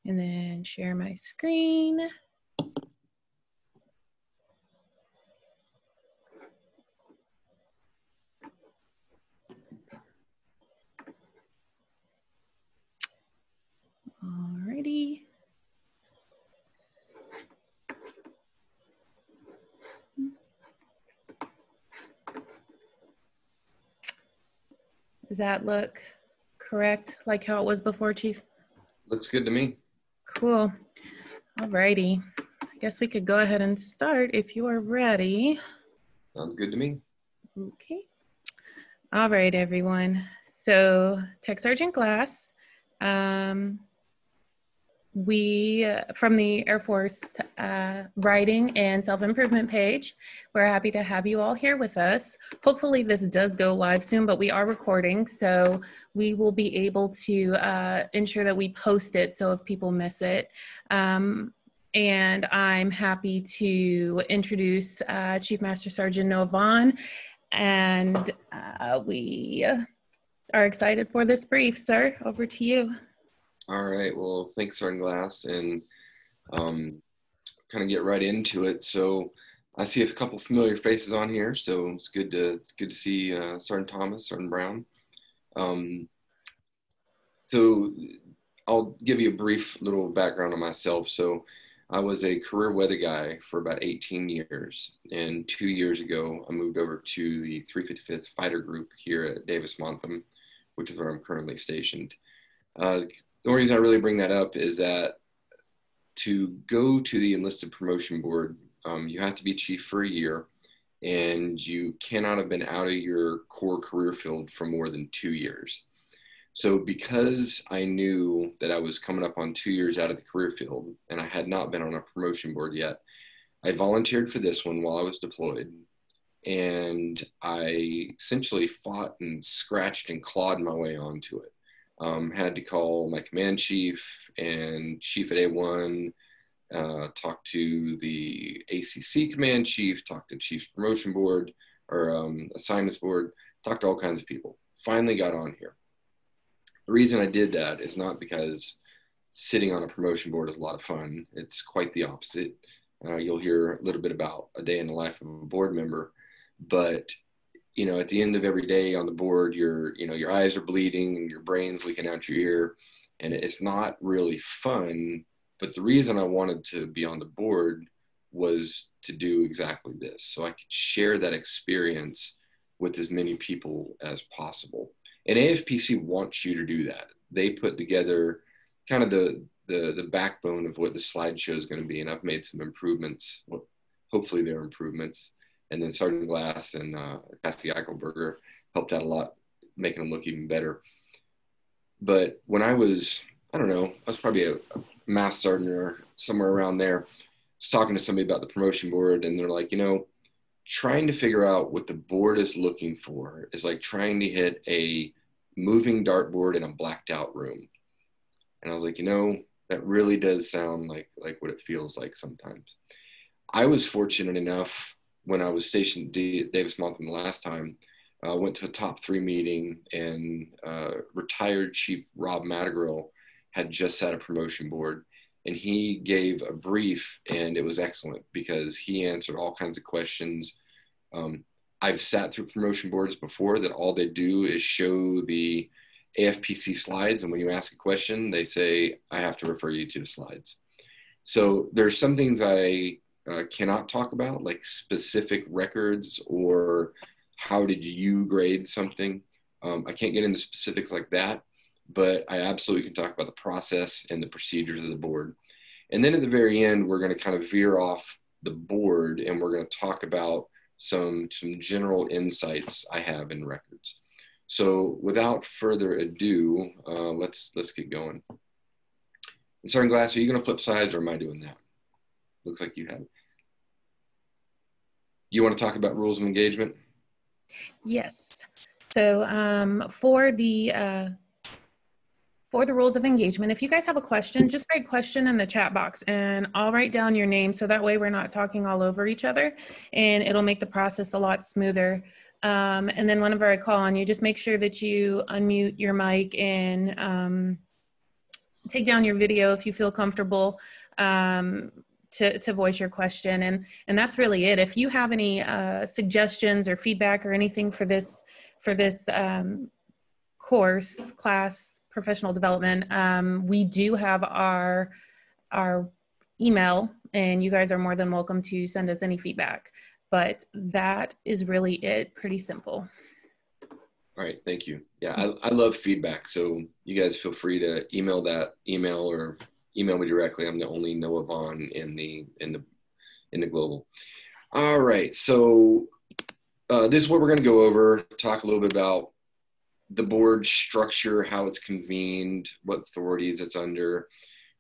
And then share my screen. Alrighty. Does that look correct, like how it was before, Chief? Looks good to me. Cool. Alrighty. I guess we could go ahead and start if you are ready. Sounds good to me. Okay. All right, everyone. So, Tech Sergeant Glass, we, from the Air Force writing and self-improvement page, we're happy to have you all here with us. Hopefully this does go live soon, but we are recording, so we will be able to ensure that we post it, so if people miss it. And I'm happy to introduce Chief Master Sergeant Noah Vaughan, and we are excited for this brief. Sir, over to you. All right, well, thanks, Sergeant Glass, and kind of get right into it. So I see a couple familiar faces on here, so it's good to see Sergeant Thomas, Sergeant Brown. So I'll give you a brief little background on myself. So I was a career weather guy for about 18 years, and 2 years ago, I moved over to the 355th Fighter Group here at Davis-Monthan, which is where I'm currently stationed. The only reason I really bring that up is that to go to the enlisted promotion board, you have to be chief for a year, and you cannot have been out of your core career field for more than 2 years. So because I knew that I was coming up on 2 years out of the career field, and I had not been on a promotion board yet, I volunteered for this one while I was deployed. And I essentially fought and scratched and clawed my way onto it. Had to call my command chief and chief at A1, talk to the ACC command chief, talk to chief's promotion board or assignments board, talk to all kinds of people. Finally got on here. The reason I did that is not because sitting on a promotion board is a lot of fun. It's quite the opposite. You'll hear a little bit about a day in the life of a board member, but you know, at the end of every day on the board, your eyes are bleeding and your brain's leaking out your ear, and it's not really fun. But the reason I wanted to be on the board was to do exactly this, so I could share that experience with as many people as possible. And AFPC wants you to do that. They put together kind of the backbone of what the slideshow is going to be, and I've made some improvements. Well, hopefully they're improvements. And then Sergeant Glass and Cassie Eichelberger helped out a lot, making them look even better. But when I was, I don't know, I was probably a mass sergeant or somewhere around there, I was talking to somebody about the promotion board, and they're like, you know, trying to figure out what the board is looking for is like trying to hit a moving dartboard in a blacked out room. And I was like, you know, that really does sound like what it feels like sometimes. I was fortunate enough when I was stationed at Davis-Monthan the last time, went to a top 3 meeting, and retired Chief Rob Madrigal had just sat a promotion board, and he gave a brief, and it was excellent because he answered all kinds of questions. I've sat through promotion boards before that all they do is show the AFPC slides, and when you ask a question, they say, I have to refer you to the slides. So there's some things I cannot talk about, like specific records or how did you grade something. I can't get into specifics like that, but I absolutely can talk about the process and the procedures of the board. And then at the very end, we're going to kind of veer off the board, and we're going to talk about some general insights I have in records. So without further ado, let's get going. And Sergeant Glass, are you going to flip sides, or am I doing that? Looks like you have it. You want to talk about rules of engagement? Yes. So for the rules of engagement, if you guys have a question, just write question in the chat box, and I'll write down your name so that way we're not talking all over each other, and it'll make the process a lot smoother. And then whenever I call on you, just make sure that you unmute your mic and take down your video if you feel comfortable to voice your question. And that's really it. If you have any suggestions or feedback or anything for this class, professional development, we do have our email, and you guys are more than welcome to send us any feedback. But that is really it, pretty simple. All right, thank you. Yeah, I love feedback, so you guys feel free to email or email me directly. I'm the only Noah Vaughan in the global. All right, so this is what we're going to go over. Talk a little bit about the board structure, how it's convened, what authorities it's under.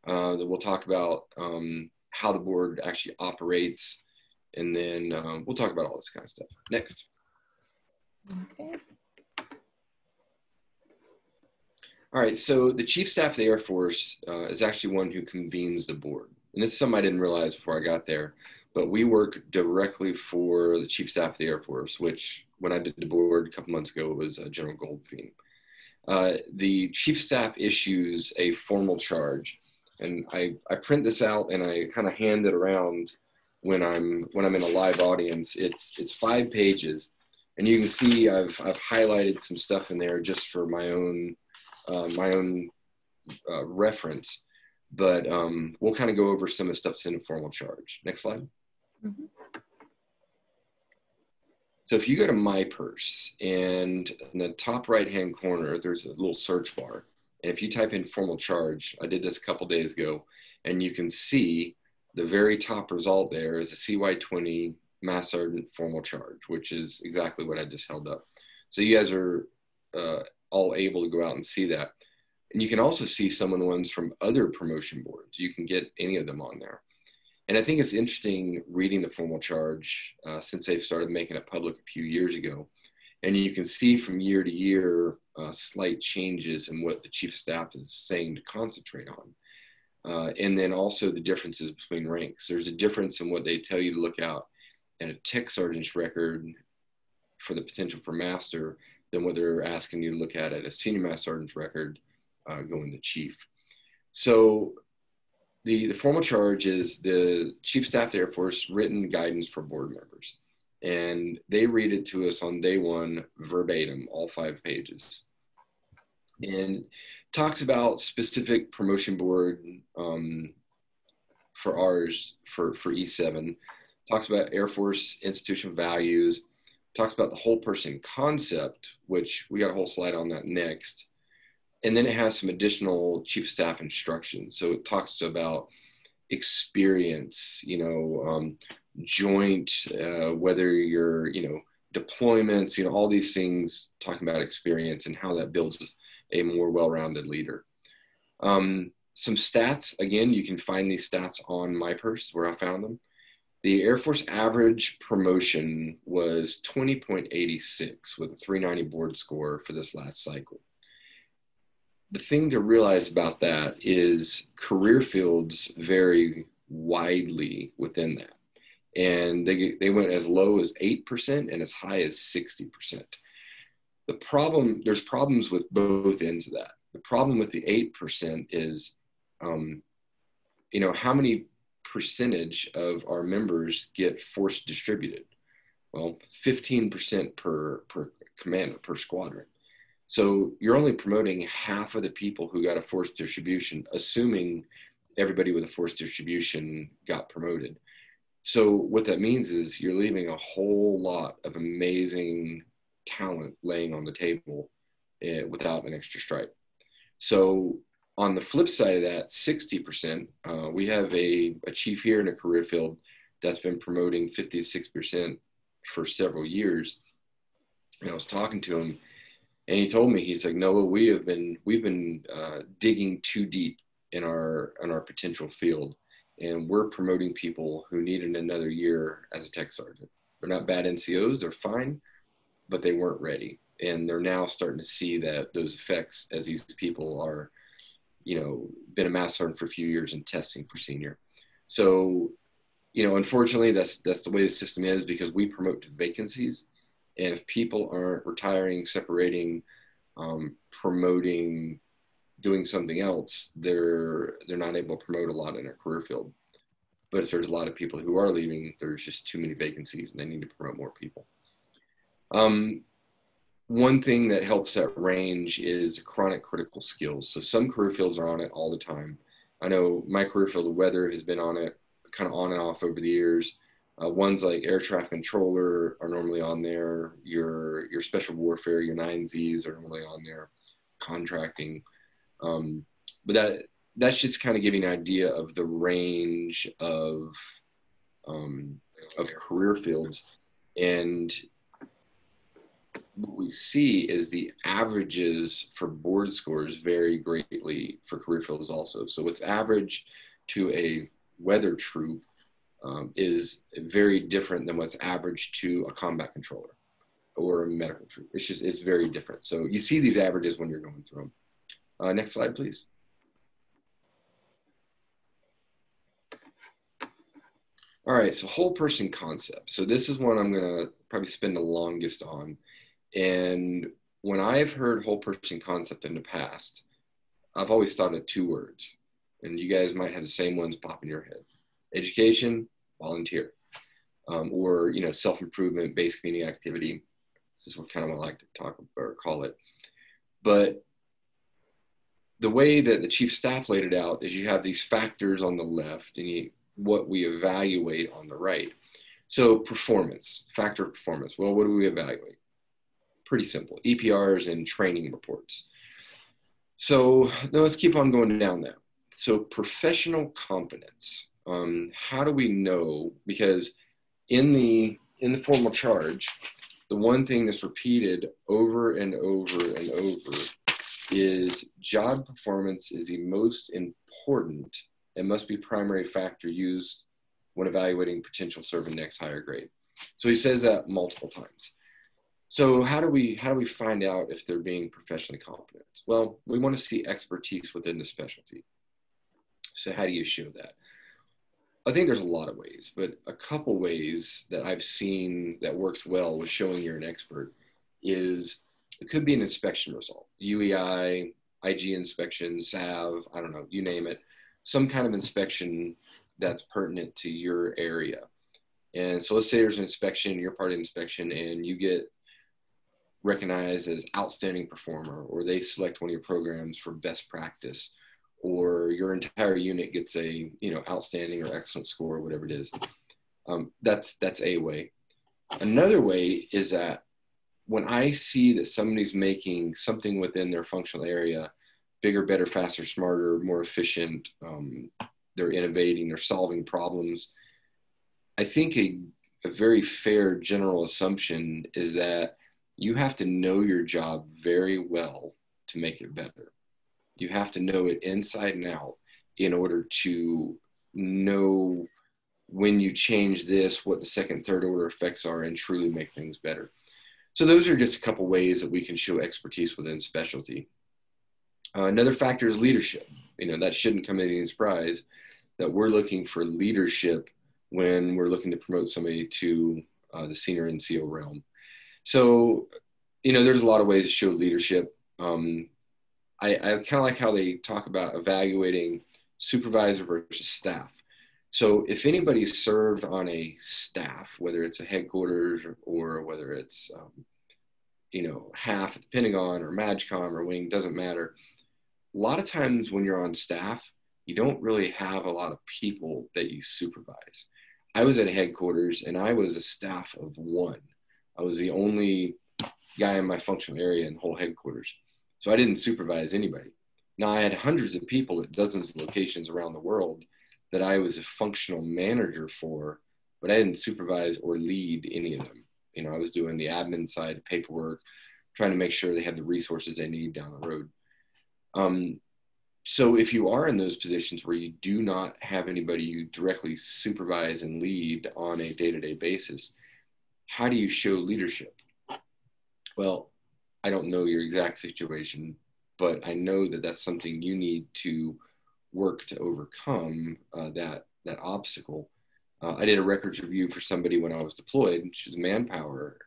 Then we'll talk about how the board actually operates, and then we'll talk about all this kind of stuff. Next. Okay. All right, so the Chief Staff of the Air Force is actually one who convenes the board. And this is something I didn't realize before I got there, but we work directly for the Chief Staff of the Air Force, which when I did the board a couple months ago, it was General Goldfein. The Chief Staff issues a formal charge, and I print this out and I kind of hand it around when I'm in a live audience. It's 5 pages, and you can see I've highlighted some stuff in there just for my own reference, but we'll kind of go over some of the stuff that's in a formal charge. Next slide. Mm-hmm. So if you go to My Purse, and in the top right-hand corner, there's a little search bar. And if you type in formal charge, I did this a couple days ago, and you can see the very top result there is a CY20 Mass Sergeant formal charge, which is exactly what I just held up. So you guys are all able to go out and see that. And you can also see some of the ones from other promotion boards. You can get any of them on there. And I think it's interesting reading the formal charge since they've started making it public a few years ago. And you can see from year to year slight changes in what the Chief of Staff is saying to concentrate on. And then also the differences between ranks. There's a difference in what they tell you to look out at a tech sergeant's record for the potential for master than what they're asking you to look at a senior master sergeant's record going to chief. So the formal charge is the Chief of Staff of the Air Force written guidance for board members. And they read it to us on day one, verbatim, all 5 pages. And talks about specific promotion board for ours, for E7. Talks about Air Force institutional values. Talks about the whole person concept, which we got a whole slide on that next. And then it has some additional Chief of Staff instructions. So it talks about experience, joint, whether you're, deployments, all these things, talking about experience and how that builds a more well-rounded leader. Some stats, again, you can find these stats on My Purse where I found them. The Air Force average promotion was 20.86 with a 390 board score for this last cycle. The thing to realize about that is career fields vary widely within that. And they went as low as 8% and as high as 60%. There's problems with both ends of that. The problem with the 8% is, how many percentage of our members get force distributed? Well, 15% per commando, per squadron. So you're only promoting half of the people who got a force distribution, assuming everybody with a force distribution got promoted. So what that means is you're leaving a whole lot of amazing talent laying on the table without an extra stripe. So on the flip side of that, 60%, we have a chief here in a career field that's been promoting 56% for several years. And I was talking to him, and he told me, he's like, Noah, we've been digging too deep in our potential field, and we're promoting people who needed another year as a tech sergeant. They're not bad NCOs, they're fine, but they weren't ready. And they're now starting to see that those effects as these people are, been a master sergeant for a few years and testing for senior. So, unfortunately, that's the way the system is, because we promote to vacancies. And if people aren't retiring, separating, promoting, doing something else, they're not able to promote a lot in their career field. But if there's a lot of people who are leaving, there's just too many vacancies and they need to promote more people. One thing that helps that range is chronic critical skills. So some career fields are on it all the time. I know my career field of weather has been on it kind of on and off over the years. Ones like air traffic controller are normally on there. Your special warfare, your 9Zs are normally on there. Contracting. But that's just kind of giving an idea of the range of career fields. And what we see is the averages for board scores vary greatly for career fields also. So what's average to a weather troop is very different than what's average to a combat controller or a medical troop. It's very different. So you see these averages when you're going through them. Next slide, please. All right, so whole person concept. So this is one I'm gonna probably spend the longest on. And when I've heard whole person concept in the past, I've always thought of two words, and you guys might have the same ones pop in your head: education, volunteer, or self-improvement, basic community activity is what kind of I like to talk or call it. But the way that the chief staff laid it out is you have these factors on the left and what we evaluate on the right. So performance, factor of performance. Well, what do we evaluate? Pretty simple, EPRs and training reports. So now let's keep on going down that. So professional competence. How do we know? Because in the formal charge, the one thing that's repeated over and over and over is job performance is the most important and must be primary factor used when evaluating potential serve in next higher grade. So he says that multiple times. So how do we find out if they're being professionally competent? Well, we want to see expertise within the specialty. So how do you show that? I think there's a lot of ways, but a couple ways that I've seen that works well with showing you're an expert is it could be an inspection result, UEI, IG inspection, SAV, I don't know, you name it, some kind of inspection that's pertinent to your area. And so let's say there's an inspection, you're part of the inspection, and you get recognized as outstanding performer, or they select one of your programs for best practice, or your entire unit gets a outstanding or excellent score, or whatever it is. That's a way. Another way is that when I see that somebody's making something within their functional area bigger, better, faster, smarter, more efficient, they're innovating, they're solving problems, I think a very fair general assumption is that you have to know your job very well to make it better. You have to know it inside and out in order to know when you change this, what the second, third order effects are, and truly make things better. So those are just a couple ways that we can show expertise within specialty. Another factor is leadership. That shouldn't come as any surprise that we're looking for leadership when we're looking to promote somebody to the senior NCO realm. So, there's a lot of ways to show leadership. I kind of like how they talk about evaluating supervisor versus staff. So if anybody served on a staff, whether it's a headquarters or whether it's, half at the Pentagon or MAGCOM or wing, doesn't matter. A lot of times when you're on staff, you don't really have a lot of people that you supervise. I was at headquarters and I was a staff of one. I was the only guy in my functional area in the whole headquarters. So I didn't supervise anybody. Now I had hundreds of people at dozens of locations around the world that I was a functional manager for, but I didn't supervise or lead any of them. I was doing the admin side, paperwork, trying to make sure they have the resources they need down the road. So if you are in those positions where you do not have anybody you directly supervise and lead on a day-to-day basis, how do you show leadership? Well, I don't know your exact situation, but I know that that's something you need to work to overcome that obstacle. I did a records review for somebody when I was deployed. She was a manpower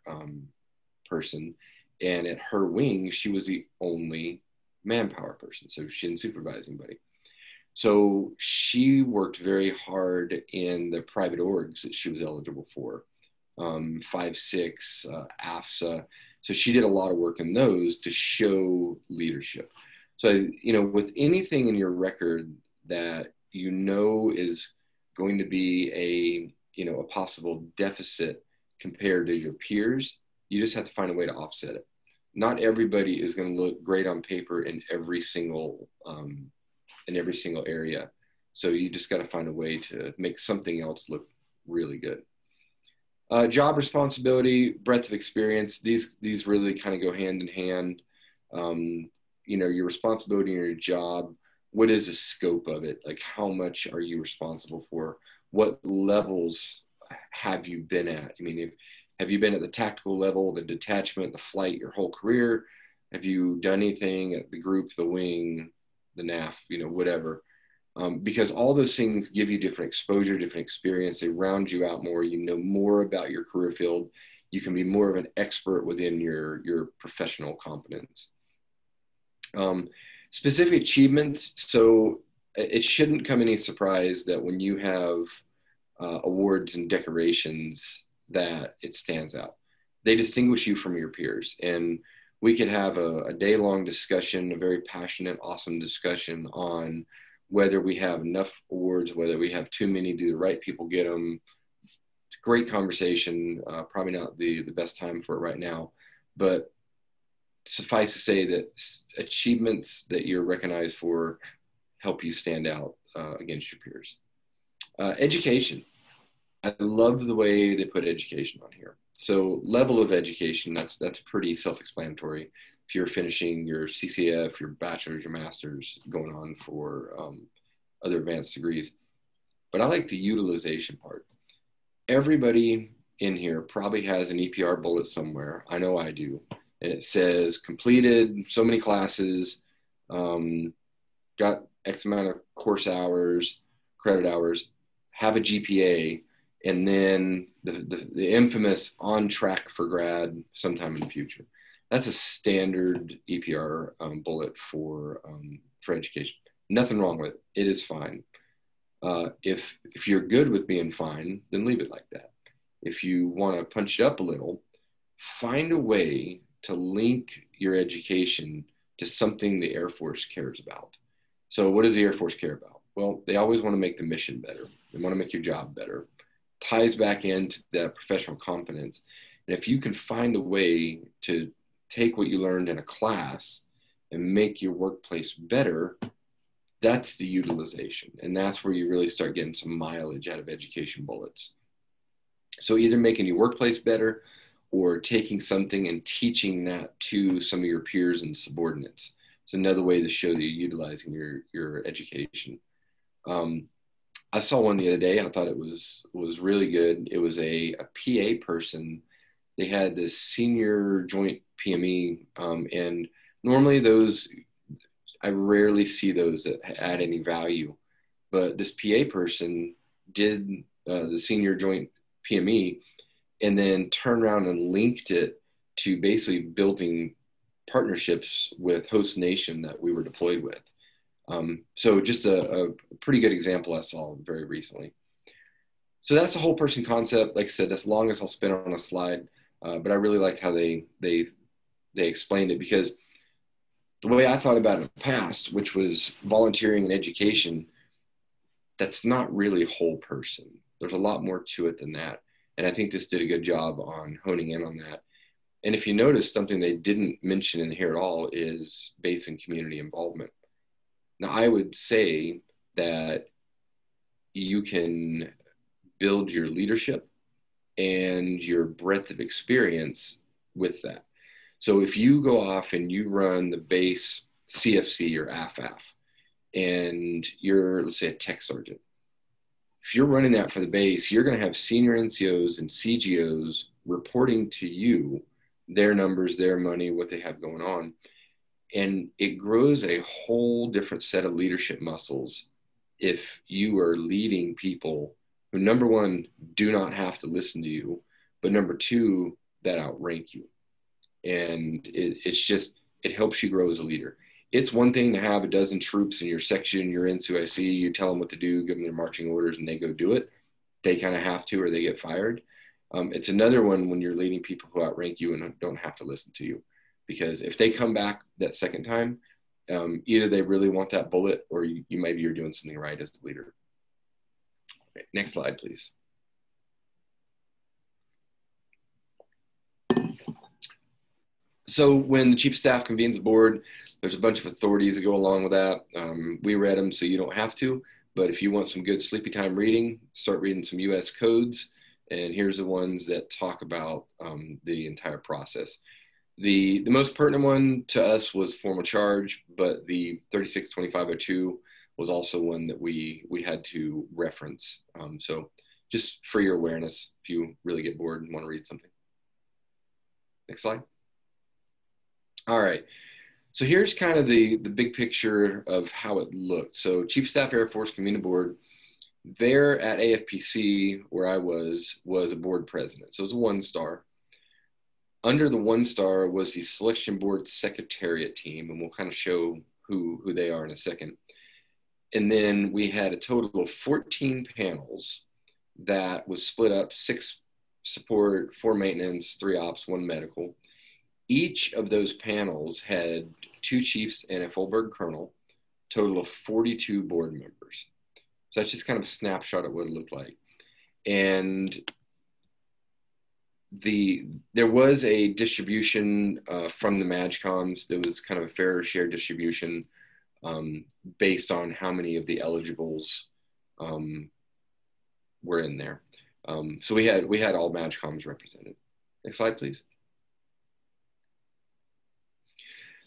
person, and at her wing, she was the only manpower person. So she didn't supervise anybody. So she worked very hard in the private orgs that she was eligible for, 5-6, AFSA. So she did a lot of work in those to show leadership. So, with anything in your record that is going to be a possible deficit compared to your peers, you just have to find a way to offset it. Not everybody is going to look great on paper in every single area. So you just got to find a way to make something else look really good. Job responsibility, breadth of experience, these really kind of go hand in hand. Your responsibility in your job, what is the scope of it? Like, how much are you responsible for? What levels have you been at? I mean, have you been at the tactical level, the detachment, the flight, your whole career? Have you done anything at the group, the wing, the NAF, whatever? Because all those things give you different exposure, different experience. They round you out more. You know more about your career field. You can be more of an expert within your professional competence. Specific achievements. So it shouldn't come any surprise that when you have awards and decorations, that it stands out. They distinguish you from your peers. And we could have a day-long discussion, a very passionate, awesome discussion on whether we have enough awards, whether we have too many, do the right people get them. Great conversation, probably not the best time for it right now, but suffice to say that achievements that you're recognized for help you stand out against your peers. Education. I love the way they put education on here. So level of education, that's pretty self-explanatory. If you're finishing your CCF, your bachelor's, your master's, going on for other advanced degrees. But I like the utilization part. Everybody in here probably has an EPR bullet somewhere. I know I do. And it says completed so many classes, got X amount of course hours, credit hours, have a GPA, and then the infamous on track for grad sometime in the future. That's a standard EPR bullet for education. Nothing wrong with it. It is fine. If you're good with being fine, then leave it like that. If you want to punch it up a little, find a way to link your education to something the Air Force cares about. So what does the Air Force care about? Well, they always want to make the mission better. They want to make your job better. Ties back into that professional competence. And if you can find a way to take what you learned in a class and make your workplace better, that's the utilization. And that's where you really start getting some mileage out of education bullets. So either making your workplace better or taking something and teaching that to some of your peers and subordinates. It's another way to show that you're utilizing your education. I saw one the other day. I thought it was really good. It was a PA person. They had this senior joint PME, and normally those, I rarely see those that add any value. But this PA person did the senior joint PME and then turned around and linked it to basically building partnerships with host nation that we were deployed with. So just a pretty good example I saw very recently. So that's the whole person concept. Like I said, that's long as I'll spin on a slide, but I really liked how they explained it, because the way I thought about it in the past, which was volunteering and education, that's not really whole person. There's a lot more to it than that. And I think this did a good job on honing in on that. And if you notice, something they didn't mention in here at all is base and community involvement. Now, I would say that you can build your leadership and your breadth of experience with that. So if you go off and you run the base CFC or AFAF, and you're, let's say, a tech sergeant, if you're running that for the base, you're going to have senior NCOs and CGOs reporting to you their numbers, their money, what they have going on. And it grows a whole different set of leadership muscles if you are leading people who, number one, do not have to listen to you, but number two, that outrank you. And it helps you grow as a leader. it's one thing to have a dozen troops in your section, you're in CIC, you tell them what to do, give them their marching orders, and they go do it. They kind of have to, or they get fired. It's another one when you're leading people who outrank you and don't have to listen to you. Because if they come back that second time, either they really want that bullet, or you maybe you're doing something right as a leader. Okay, next slide, please. So when the chief of staff convenes the board, there's a bunch of authorities that go along with that. We read them, so you don't have to. But if you want some good sleepy time reading, start reading some U.S. codes. And here's the ones that talk about the entire process. The most pertinent one to us was formal charge, but the 362502 was also one that we had to reference. So just for your awareness, if you really get bored and want to read something. Next slide. All right. So here's kind of the big picture of how it looked. So Chief of Staff Air Force Community Board, there at AFPC, where I was a board president. So it was a 1-star. Under the 1-star was the selection board secretariat team, and we'll kind of show who they are in a second. And then we had a total of 14 panels that was split up, 6 support, 4 maintenance, 3 ops, 1 medical. Each of those panels had 2 chiefs and a full-bird colonel, total of 42 board members. So that's just kind of a snapshot of what it looked like. And there was a distribution from the MAGCOMs. There was kind of a fair share distribution based on how many of the eligibles were in there. So we had all MAGCOMs represented. Next slide, please.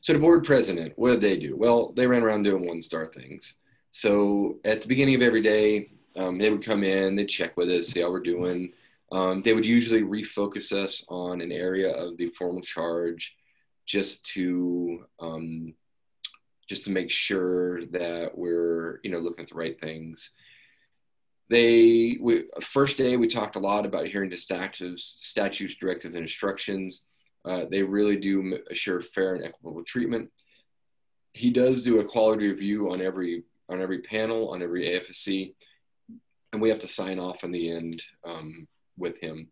So the board president, what did they do? Well, they ran around doing 1-star things. So at the beginning of every day, they would come in, they'd check with us, see how we're doing. They would usually refocus us on an area of the formal charge just to make sure that we're looking at the right things. First day, we talked a lot about adhering to statutes, directives, and instructions. They really do assure fair and equitable treatment. He does do a quality review on every panel, on every AFSC, and we have to sign off in the end with him.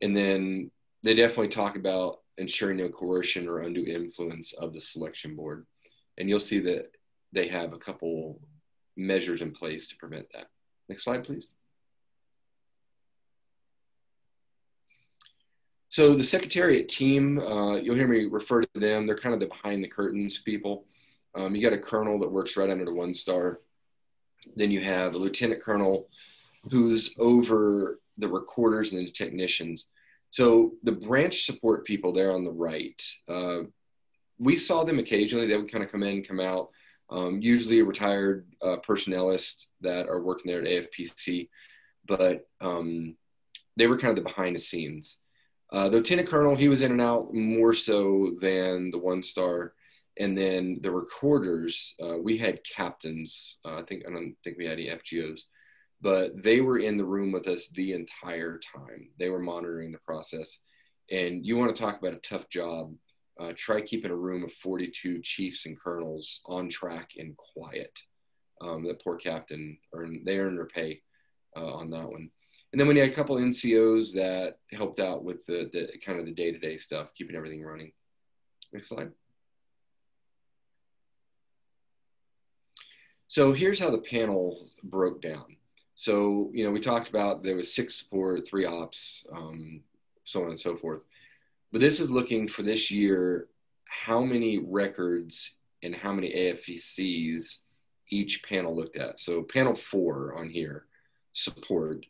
And then they definitely talk about ensuring no coercion or undue influence of the selection board. And you'll see that they have a couple measures in place to prevent that. Next slide, please. So the secretariat team, you'll hear me refer to them. They're kind of the behind the curtains people. You got a colonel that works right under the 1-star. Then you have a lieutenant colonel who's over the recorders and the technicians. So the branch support people there on the right, we saw them occasionally. They would kind of come in, come out. Usually a retired personnelist that are working there at AFPC, but they were kind of the behind the scenes. The lieutenant colonel, he was in and out more so than the 1-star. And then the recorders, we had captains. I don't think we had any FGOs, but they were in the room with us the entire time. They were monitoring the process. And you want to talk about a tough job. Try keeping a room of 42 chiefs and colonels on track and quiet. That poor captain, they earned their pay on that one. And then when you had a couple NCOs that helped out with the kind of the day-to-day stuff, keeping everything running. Next slide. So here's how the panel broke down. So, we talked about there was 6 support, 3 ops, so on and so forth. But this is looking for this year, how many records and how many AFCs each panel looked at. So panel 4 on here, support,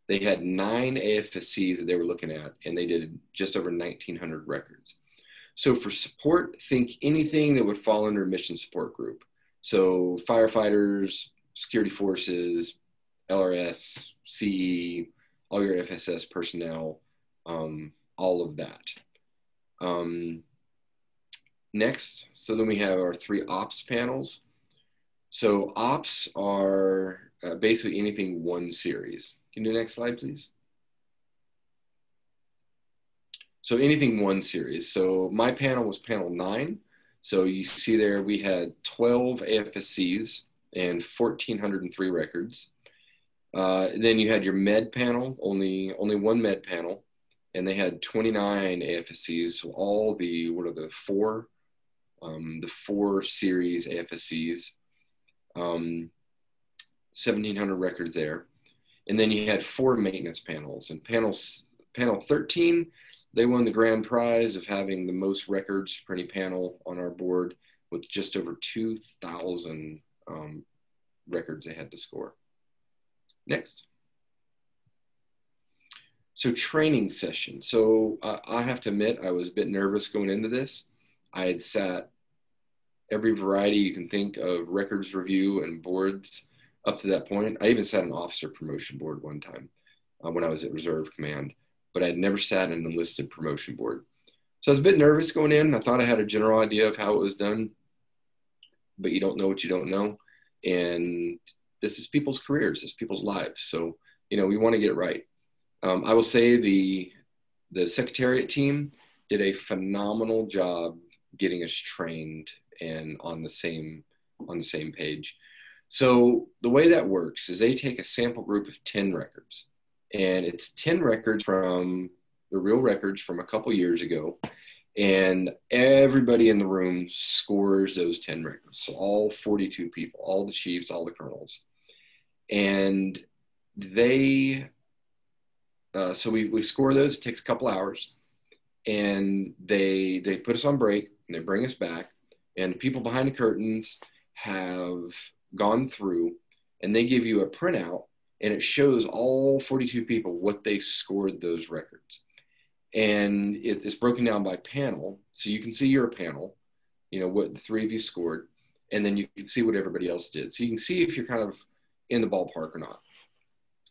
they had 9 AFSCs that they were looking at, and they did just over 1,900 records. So for support, think anything that would fall under a mission support group. So firefighters, security forces, LRS, CE, all your FSS personnel, all of that. Next, so then we have our 3 ops panels. So ops are basically anything 1 series. Can you do the next slide, please? So anything 1 series. So my panel was panel 9. So you see there, we had 12 AFSCs and 1,403 records. Then you had your med panel, only one med panel, and they had 29 AFSCs. So all the, what are the four series AFSCs, 1,700 records there. And then you had 4 maintenance panels, and panel 13, they won the grand prize of having the most records for any panel on our board, with just over 2,000 records they had to score. Next. So training session. So I have to admit, I was a bit nervous going into this. I had sat every variety you can think of records review and boards up to that point. I even sat an officer promotion board one time when I was at Reserve Command, but I'd never sat an enlisted promotion board. So I was a bit nervous going in. I thought I had a general idea of how it was done, but you don't know what you don't know. And this is people's careers, it's people's lives. So, you know, we want to get it right. I will say the Secretariat team did a phenomenal job getting us trained and on the same page. So the way that works is they take a sample group of 10 records, and it's 10 records from the real records from a couple years ago, and everybody in the room scores those 10 records. So all 42 people, all the chiefs, all the colonels, and they so we score those. It takes a couple hours, and they put us on break and they bring us back, and people behind the curtains have gone through, and they give you a printout, and it shows all 42 people what they scored those records. And it's broken down by panel, so you can see your panel, you know, what the 3 of you scored, and then you can see what everybody else did. So you can see if you're kind of in the ballpark or not.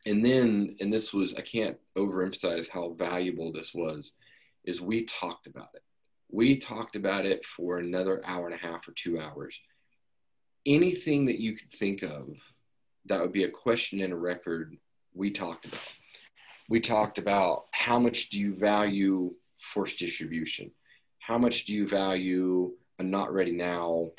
And then, and this was, I can't overemphasize how valuable this was, is we talked about it. We talked about it for another hour and a half or 2 hours. Anything that you could think of that would be a question in a record, we talked about. We talked about how much do you value force distribution? How much do you value a not ready now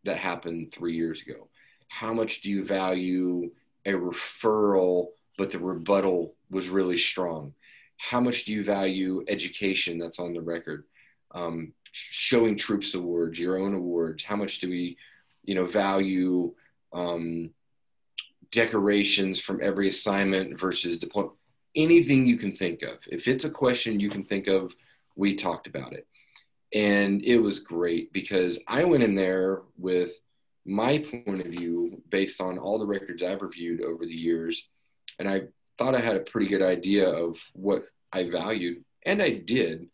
that happened 3 years ago? How much do you value a referral, but the rebuttal was really strong? How much do you value education that's on the record? Showing troops awards, your own awards. How much do we, you know, value decorations from every assignment versus deployment? Anything you can think of. If it's a question you can think of, we talked about it. And it was great because I went in there with my point of view based on all the records I've reviewed over the years. And I thought I had a pretty good idea of what I valued, and I did.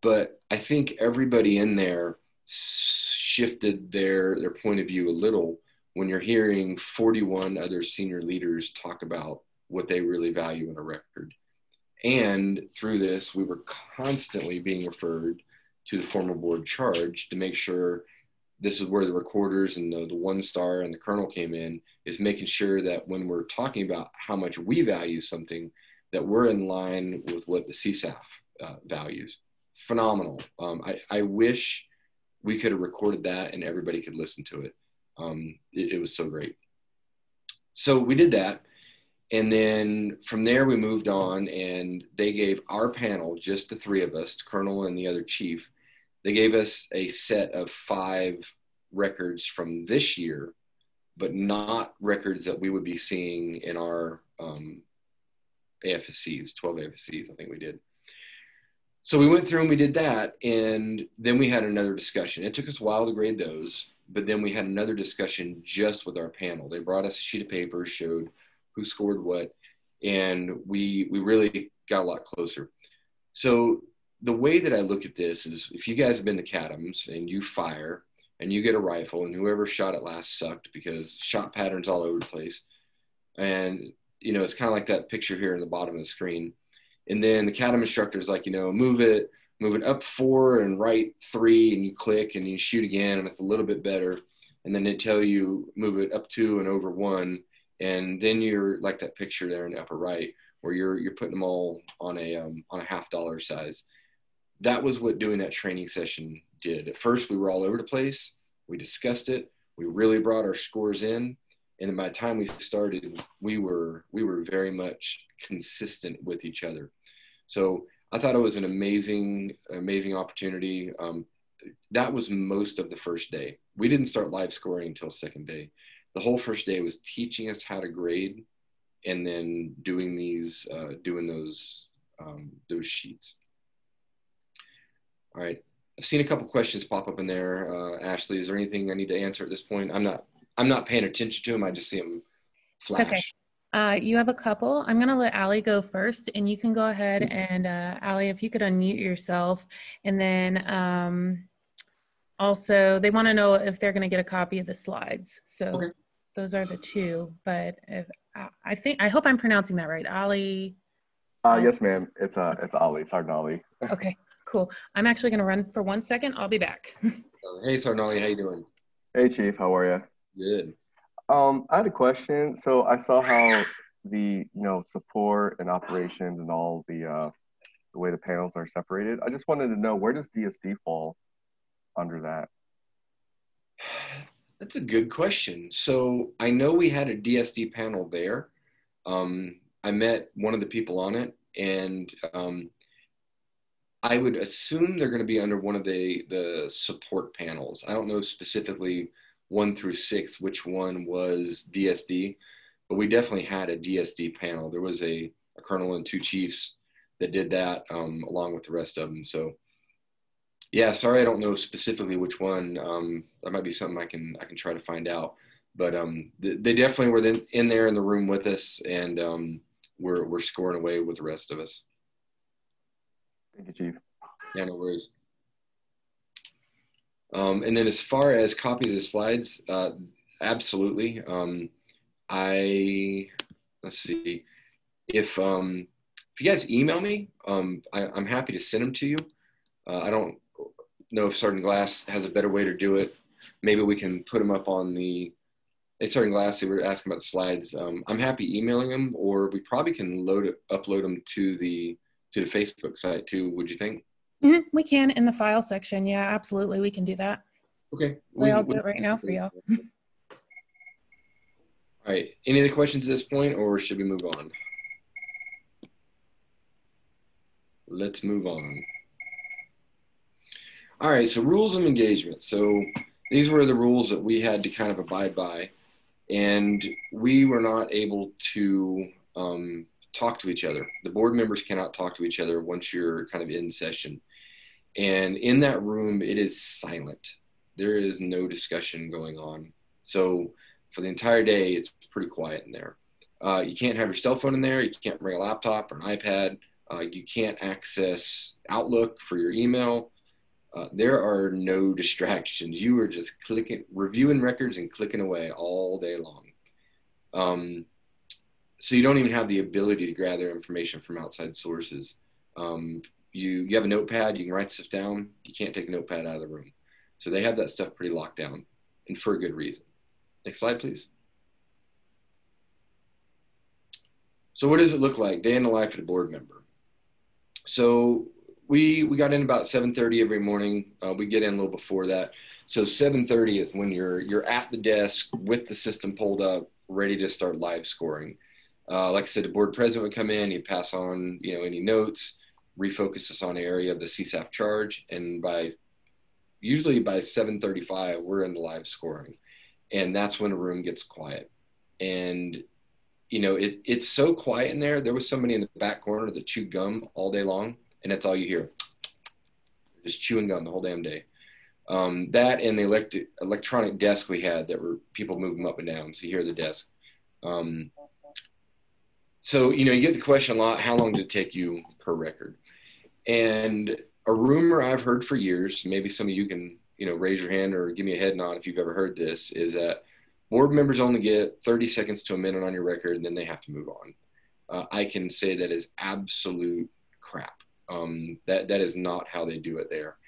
But I think everybody in there shifted their point of view a little when you're hearing 41 other senior leaders talk about what they really value in a record. And through this, we were constantly being referred to the former board charge to make sure this is where the recorders and the 1-star and the colonel came in, is making sure that when we're talking about how much we value something, that we're in line with what the CSAF values. Phenomenal. I wish we could have recorded that and everybody could listen to it. It was so great. So we did that. And then from there, we moved on, and they gave our panel, just the 3 of us, the colonel and the other chief, they gave us a set of 5 records from this year, but not records that we would be seeing in our AFSCs, 12 AFSCs, I think we did. So we went through and we did that, and then we had another discussion. It took us a while to grade those, but then we had another discussion just with our panel. They brought us a sheet of paper, showed who scored what, and we really got a lot closer. So the way that I look at this is, if you guys have been to Cadams and you fire and you get a rifle, and whoever shot it last sucked because shot patterns all over the place. And, you know, it's kind of like that picture here in the bottom of the screen. And then the Cadam instructor is like, you know, move it up 4 and right 3, and you click and you shoot again, and it's a little bit better. And then they tell you move it up 2 and over 1. And then you're like that picture there in the upper right, where you're putting them all on a $50 size. That was what doing that training session did. At first, we were all over the place. We discussed it. We really brought our scores in. And then by the time we started, we were very much consistent with each other. So I thought it was an amazing opportunity. That was most of the first day. We didn't start live scoring until second day. The whole first day was teaching us how to grade, and then doing those sheets. All right, I've seen a couple questions pop up in there. Ashley, is there anything I need to answer at this point? I'm not paying attention to them. I just see them flash. It's okay. You have a couple. I'm going to let Allie go first, and you can go ahead and Allie, if you could unmute yourself. And then also, they want to know if they're going to get a copy of the slides. So okay. Those are the two. But if, I hope I'm pronouncing that right. Allie. Yes, ma'am. It's Ollie. Sarnali. Okay, cool. I'm actually going to run for 1 second. I'll be back. Hey, Sarnali, how you doing? Hey, Chief. How are you? Good. I had a question. So I saw how the support and operations and all the way the panels are separated. I just wanted to know, where does DSD fall under that? That's a good question. So I know we had a DSD panel there. I met one of the people on it, and I would assume they're going to be under one of the support panels. I don't know specifically 1 through 6 which one was DSD, but we definitely had a DSD panel. There was a colonel and 2 chiefs that did that along with the rest of them. So yeah, sorry, I don't know specifically which one. That might be something I can try to find out. But they definitely were in there in the room with us, and we're scoring away with the rest of us. Thank you, Chief. Yeah, no worries. And then as far as copies of slides, absolutely. Let's see, if you guys email me, I'm happy to send them to you. I don't know if Sergeant Glass has a better way to do it. Maybe we can put them up on the, hey, Sergeant Glass, they were asking about the slides. I'm happy emailing them, or we probably can upload them to the Facebook site too. Would you think? Mm-hmm. We can in the file section. Yeah, absolutely. We can do that. Okay. I'll do it right now for y'all. All right. Any other questions at this point, or should we move on? Let's move on. All right. So rules of engagement. So these were the rules that we had to kind of abide by, and we were not able to talk to each other. The board members cannot talk to each other once you're kind of in session. And in that room, it is silent. There is no discussion going on. So for the entire day, it's pretty quiet in there. You can't have your cell phone in there. You can't bring a laptop or an iPad. You can't access Outlook for your email. There are no distractions. You are just reviewing records and clicking away all day long. So you don't even have the ability to gather information from outside sources. You have a notepad, you can write stuff down. You can't take a notepad out of the room. So they have that stuff pretty locked down, and for a good reason. Next slide, please. So what does it look like? Day in the life of a board member. So we got in about 7:30 every morning. We get in a little before that. So 7:30 is when you're at the desk with the system pulled up, ready to start live scoring. Like I said, the board president would come in, he'd pass on any notes, refocus us on an area of the CSAF charge, and usually by 7:35 we're in the live scoring, and that's when the room gets quiet. And it's so quiet in there. There was somebody in the back corner that chewed gum all day long, and that's all you hear, just chewing gum the whole damn day. That and the electronic desk we had that were people moving up and down, so you hear the desk. So you get the question a lot, how long did it take you per record? And a rumor I've heard for years, maybe some of you can raise your hand or give me a head nod if you've ever heard this, is that board members only get 30 seconds to a minute on your record, and then they have to move on. I can say that is absolute crap. That is not how they do it there.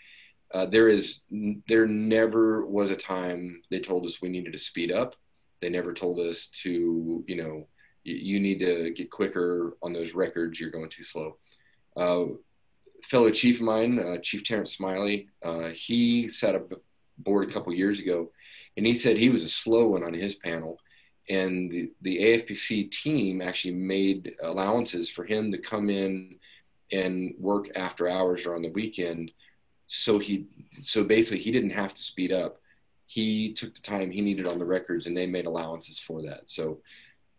There never was a time they told us we needed to speed up. They never told us to, you need to get quicker on those records. You're going too slow. fellow chief of mine, Chief Terrence Smiley, he set up a board a couple years ago, and he said he was a slow one on his panel. And the AFPC team actually made allowances for him to come in and work after hours or on the weekend. So basically he didn't have to speed up. He took the time he needed on the records, and they made allowances for that. So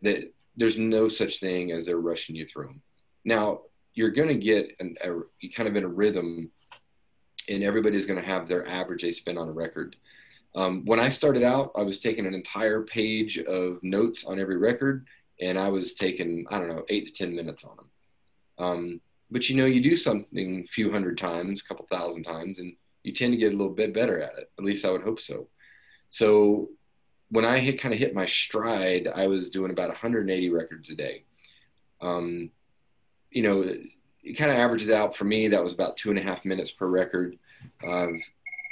that there's no such thing as they're rushing you through them. Now, you're going to get kind of in a rhythm, and everybody's going to have their average they spend on a record. When I started out, I was taking an entire page of notes on every record, and I was taking, I don't know, 8 to 10 minutes on them. But you know, you do something a few hundred times, a couple thousand times, and you tend to get a little bit better at it. At least I would hope so. So when I kind of hit my stride, I was doing about 180 records a day. You know, it kind of averages out for me. That was about 2.5 minutes per record.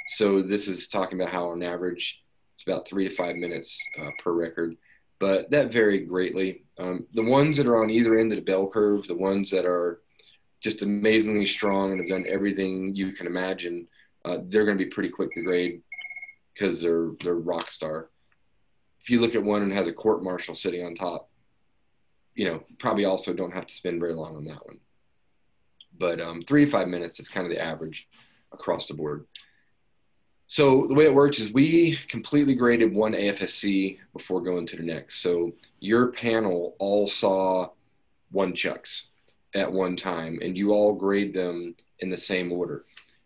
So this is talking about how on average, it's about 3 to 5 minutes per record, but that varied greatly. The ones that are on either end of the bell curve, the ones that are just amazingly strong and have done everything you can imagine, they're going to be pretty quick to grade because they're rock star. If you look at one and has a court martial sitting on top, you know, probably also don't have to spend very long on that one. But 3 to 5 minutes is kind of the average across the board. So the way it works is we completely graded one AFSC before going to the next. So your panel all saw 1 chucks at one time, and you all grade them in the same order.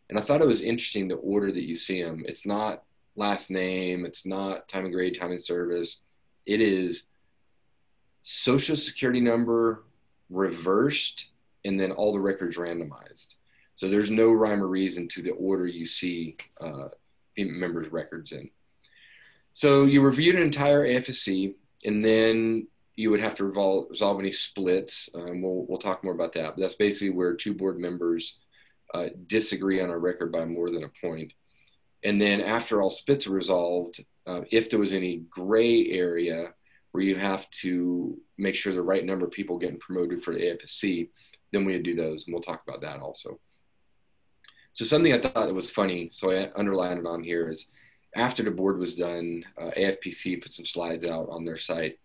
And I thought it was interesting the order that you see them. It's not last name, it's not time of grade, time of service. It is social security number reversed, and then all the records randomized. So there's no rhyme or reason to the order you see members' records in. So you reviewed an entire AFSC, and then you would have to resolve any splits. We'll talk more about that. But that's basically where 2 board members disagree on a record by more than a point. And then after all splits are resolved, if there was any gray area where you have to make sure the right number of people getting promoted for the AFSC, then we would do those, and we'll talk about that also. So something I thought that was funny, so I underlined it on here, is after the board was done, AFPC put some slides out on their site,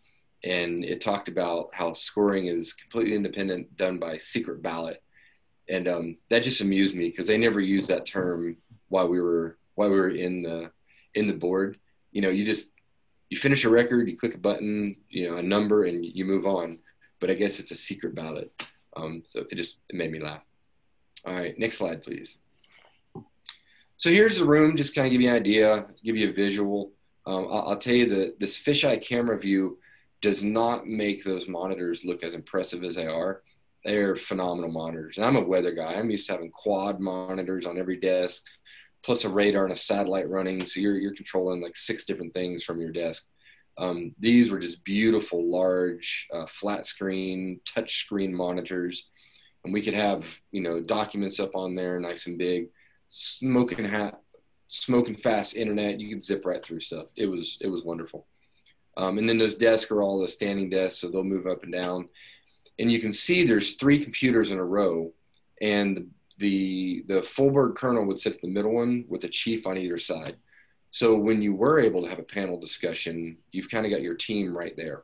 and it talked about how scoring is completely independent, done by secret ballot. And that just amused me because they never used that term while we were in the board. You know, you finish a record, you click a button, you know, a number, and you move on. But I guess it's a secret ballot. So it made me laugh. All right, next slide, please. So here's the room, just kind of give you an idea, give you a visual. I'll tell you that this fisheye camera view does not make those monitors look as impressive as they are. They're phenomenal monitors. And I'm a weather guy. I'm used to having quad monitors on every desk, plus a radar and a satellite running. So you're controlling like 6 different things from your desk. These were just beautiful, large, flat screen, touch screen monitors. And we could have, you know, documents up on there, nice and big, smoking fast internet. You could zip right through stuff. It was wonderful. And then those desks are all the standing desks, so they'll move up and down. And you can see there's 3 computers in a row, and the full board colonel would sit at the middle one with a chief on either side. So when you were able to have a panel discussion, you've kind of got your team right there.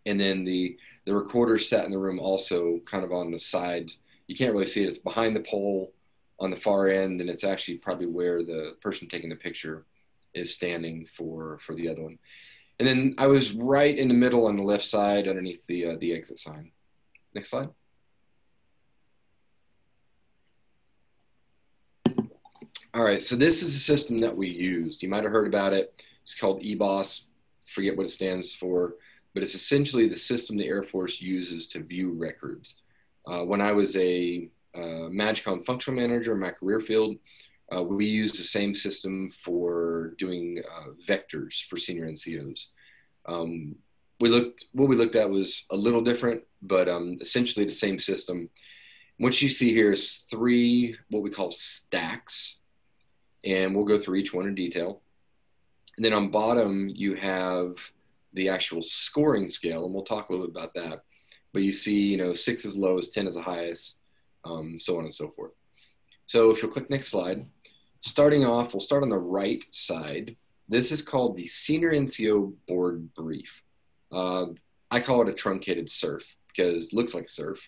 And then the recorder sat in the room also kind of on the side. You can't really see it. It's behind the pole on the far end, and it's actually probably where the person taking the picture is standing for the other one. And then I was right in the middle on the left side underneath the exit sign. Next slide. All right, so this is a system that we used. You might have heard about it. It's called Ebos. Forget what it stands for, but it's essentially the system the Air Force uses to view records. When I was a MAGCOM functional manager in my career field, we used the same system for doing vectors for senior NCOs. What we looked at was a little different, but essentially the same system. What you see here is 3 what we call stacks, and we'll go through each one in detail. And then on bottom, you have the actual scoring scale, and we'll talk a little bit about that. But you see, you know, 6 is lowest, 10 is the highest. so on and so forth. So if you'll click next slide, starting off, we'll start on the right side. This is called the Senior NCO Board Brief. I call it a truncated SURF because it looks like SURF,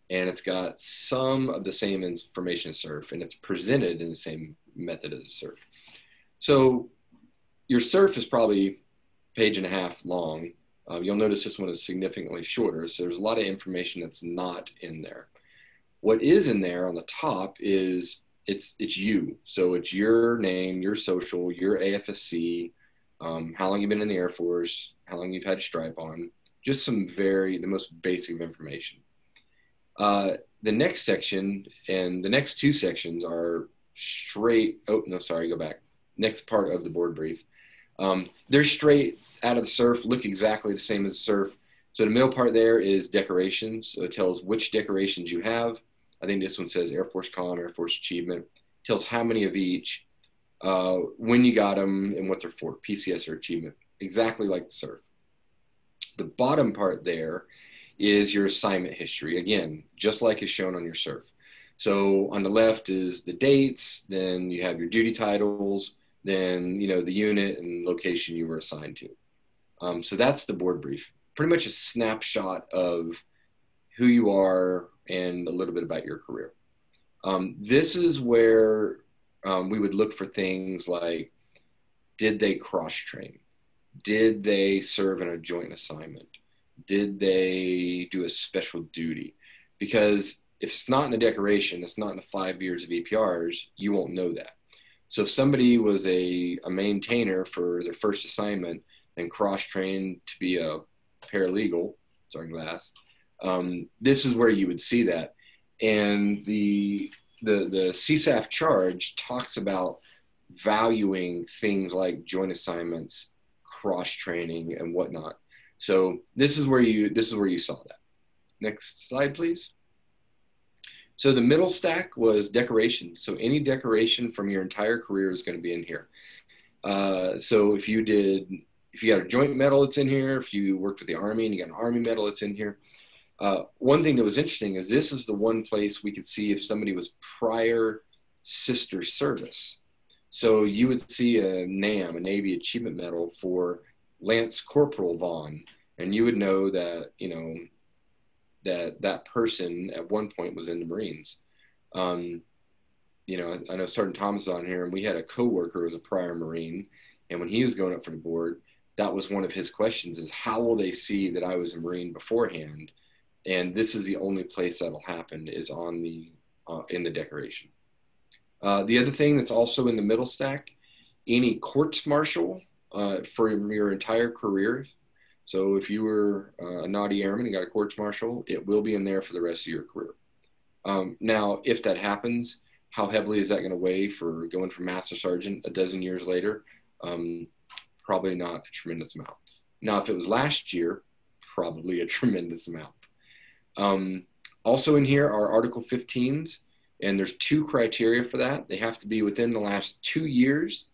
and it's got some of the same information as SURF, and it's presented in the same method as a SURF. So your SURF is probably 1.5 pages long. You'll notice this one is significantly shorter, so there's a lot of information that's not in there. What is in there on the top is it's you. So it's your name, your social, your AFSC, how long you've been in the Air Force, how long you've had a stripe on, just the most basic of information. The next section and the next two sections are next part of the board brief. They're straight out of the SURF, look exactly the same as the SURF. So the middle part there is decorations. So it tells which decorations you have. I think this one says Air Force Column, Air Force Achievement. It tells how many of each, when you got them, and what they're for, PCS or Achievement, exactly like the SURF. The bottom part there is your assignment history. Again, just like is shown on your SURF. So on the left is the dates, then you have your duty titles, then the unit and location you were assigned to. So that's the board brief. Pretty much a snapshot of who you are and a little bit about your career. This is where we would look for things like, did they cross-train? Did they serve in a joint assignment? Did they do a special duty? Because if it's not in the decoration, it's not in the 5 years of EPRs, you won't know that. So if somebody was a maintainer for their first assignment and cross-trained to be a paralegal, this is where you would see that. And the CSAF charge talks about valuing things like joint assignments, cross-training, and whatnot. So this is where you saw that. Next slide, please. So the middle stack was decoration. So any decoration from your entire career is going to be in here. So if you got a joint medal, it's in here. If you worked with the Army and you got an Army medal, it's in here. One thing that was interesting is this is the one place we could see if somebody was prior sister service. So you would see a NAM, a Navy Achievement Medal for Lance Corporal Vaughan, and you would know that, that person at one point was in the Marines. I know Sergeant Thomas is on here, and we had a coworker who was a prior Marine, and when he was going up for the board, that was one of his questions is how will they see that I was a Marine beforehand? And this is the only place that'll happen is on in the decoration. The other thing that's also in the middle stack, any courts martial for your entire career. So if you were a naughty airman and got a courts martial, it will be in there for the rest of your career. Now, if that happens, how heavily is that going to weigh for going from Master Sergeant a dozen years later? Probably not a tremendous amount. Now, if it was last year, probably a tremendous amount. Also in here are Article 15s, and there's 2 criteria for that. They have to be within the last 2 years,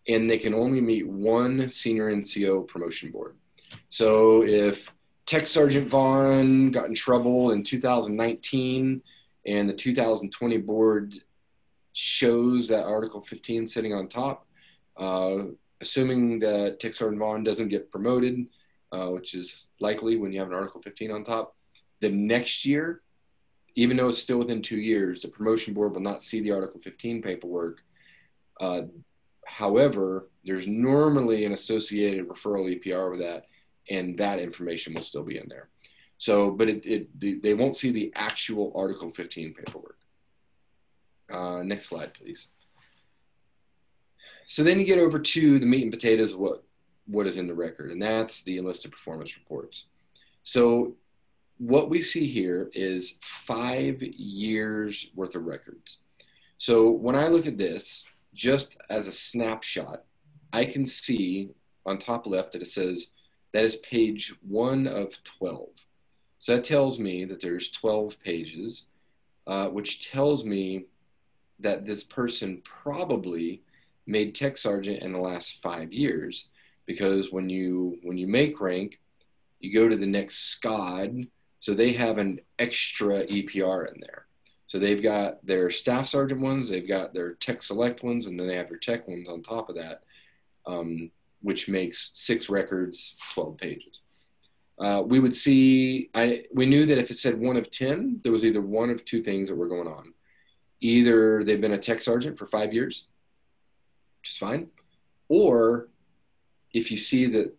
and they can only meet 1 senior NCO promotion board. So if Tech Sergeant Vaughan got in trouble in 2019 and the 2020 board shows that Article 15 sitting on top, assuming that Tech Sergeant Vaughan doesn't get promoted, which is likely when you have an Article 15 on top, the next year, even though it's still within 2 years, the promotion board will not see the Article 15 paperwork. However, there's normally an associated referral EPR with that, and that information will still be in there. So, but they won't see the actual Article 15 paperwork. Next slide, please. So then you get over to the meat and potatoes of what is in the record, and that's the enlisted performance reports. So what we see here is 5 years worth of records. So when I look at this, just as a snapshot, I can see on top left that it says that is page 1 of 12. So that tells me that there's 12 pages, which tells me that this person probably made Tech Sergeant in the last 5 years, because when you make rank, you go to the next SCOD, so they have an extra EPR in there. So they've got their staff sergeant ones, they've got their tech select ones, and then they have their tech ones on top of that, which makes 6 records, 12 pages. We would see, we knew that if it said 1 of 10, there was either one of 2 things that were going on. Either they've been a tech sergeant for 5 years, which is fine, or if you see that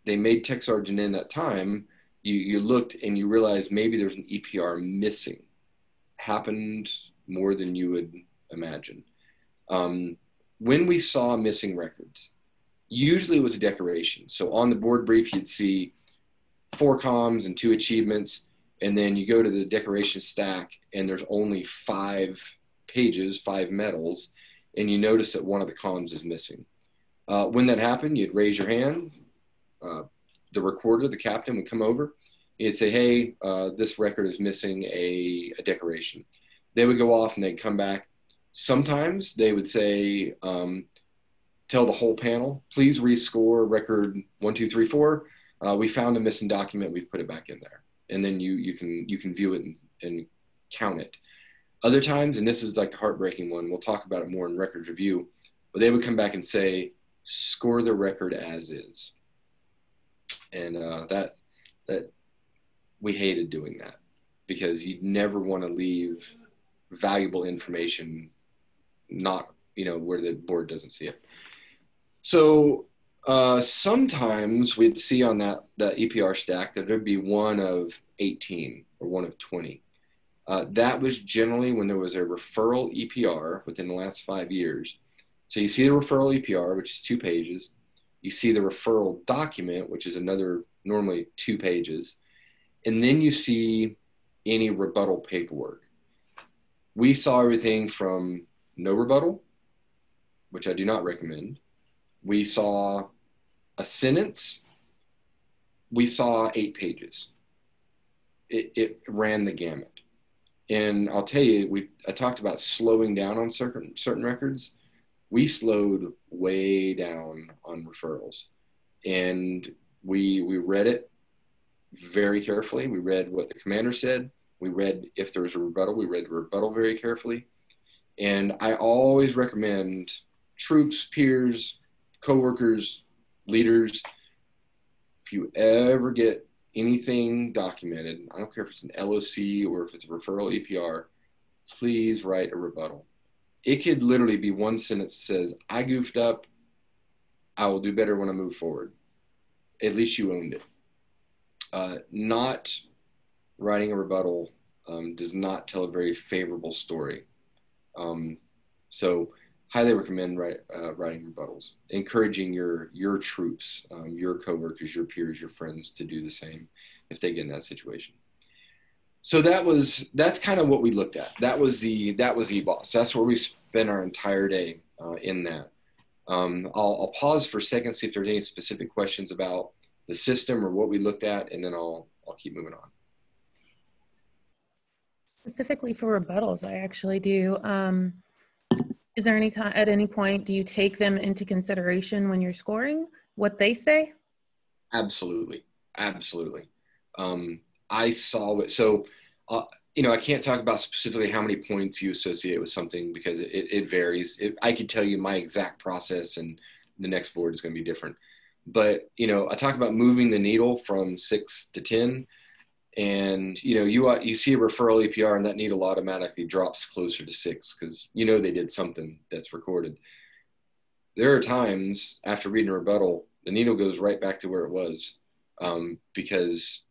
they made tech sergeant in that time, you looked and you realized maybe there's an EPR missing. Happened more than you would imagine. When we saw missing records, usually it was a decoration. So on the board brief, you'd see 4 comms and 2 achievements, and then you go to the decoration stack and there's only 5 pages, 5 medals, and you notice that one of the comms is missing. When that happened, you'd raise your hand. The recorder, the captain, would come over. He'd say, hey, this record is missing a decoration. They would go off and they'd come back. Sometimes they would say, tell the whole panel, please rescore record 1, 2, 3, 4. We found a missing document. We've put it back in there. And then you can view it and count it. Other times, and this is like the heartbreaking one, we'll talk about it more in record review, but they would come back and say, score the record as is. And that we hated doing that, because you'd never want to leave valuable information not, where the board doesn't see it. So sometimes we'd see on that EPR stack that there'd be 1 of 18 or 1 of 20. That was generally when there was a referral EPR within the last 5 years. So you see the referral EPR, which is 2 pages. You see the referral document, which is another normally 2 pages. And then you see any rebuttal paperwork. We saw everything from no rebuttal, which I do not recommend. We saw a sentence. We saw 8 pages. It ran the gamut. And I'll tell you, I talked about slowing down on certain records. We slowed way down on referrals. And we read it very carefully. We read what the commander said. We read if there was a rebuttal. We read the rebuttal very carefully. And I always recommend troops, peers, coworkers, leaders, if you ever get anything documented, I don't care if it's an LOC or if it's a referral EPR, please write a rebuttal. It could literally be 1 sentence that says, I goofed up. I will do better when I move forward. At least you owned it. Not writing a rebuttal does not tell a very favorable story. So highly recommend writing rebuttals, encouraging your troops, your coworkers, your peers, your friends to do the same if they get in that situation. So that's kind of what we looked at. That was Ebos. That's where we spent our entire day in that. I'll pause for a second, see if there's any specific questions about the system or what we looked at, and then I'll keep moving on. Specifically for rebuttals, I actually do. Is there any time, at any point, do you take them into consideration when you're scoring what they say? Absolutely. Absolutely. I saw it. So, I can't talk about specifically how many points you associate with something because it varies. I could tell you my exact process and the next board is going to be different. But, I talk about moving the needle from 6 to 10. And, you see a referral EPR and that needle automatically drops closer to 6 because, they did something that's recorded. There are times after reading a rebuttal, the needle goes right back to where it was because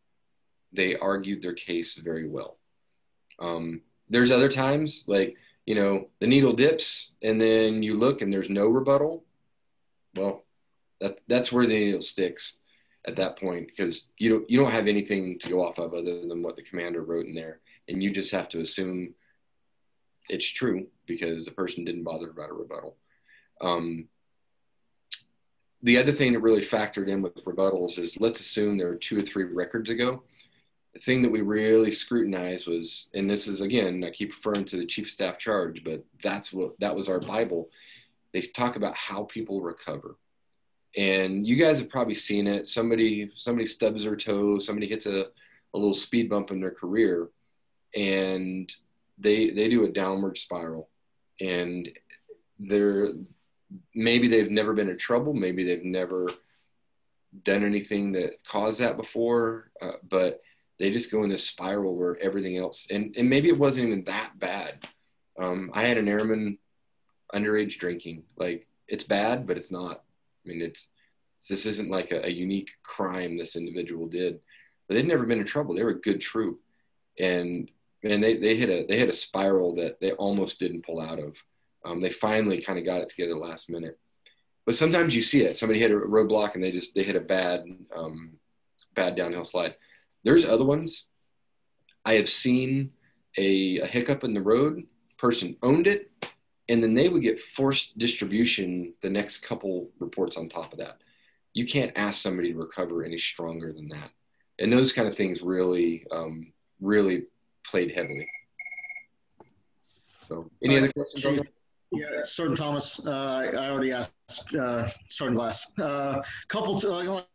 they argued their case very well. There's other times like, the needle dips and then you look and there's no rebuttal. Well, that's where the needle sticks at that point, because you don't have anything to go off of other than what the commander wrote in there. And you just have to assume it's true because the person didn't bother to write a rebuttal. The other thing that really factored in with rebuttals is, let's assume there were 2 or 3 records ago. The thing that we really scrutinized was, and this is, again, I keep referring to the chief of staff charge, but that was our Bible. They talk about how people recover. And you guys have probably seen it. Somebody stubs their toe, somebody hits a little speed bump in their career, and they do a downward spiral, and maybe they've never been in trouble, maybe they've never done anything that caused that before, but they just go in this spiral where everything else, and maybe it wasn't even that bad. I had an airman underage drinking. Like, it's bad, but it's not. I mean, this isn't like a unique crime this individual did, but they'd never been in trouble. They were a good troop, and they hit a spiral that they almost didn't pull out of. They finally kind of got it together last minute. But sometimes you see it. Somebody hit a roadblock and they hit a bad downhill slide. There's other ones. I have seen a hiccup in the road, person owned it, and then they would get forced distribution the next couple reports on top of that. You can't ask somebody to recover any stronger than that. And those kind of things really, really played heavily. So any other questions on that? Yeah, Sergeant Thomas, I already asked Sergeant Glass. Like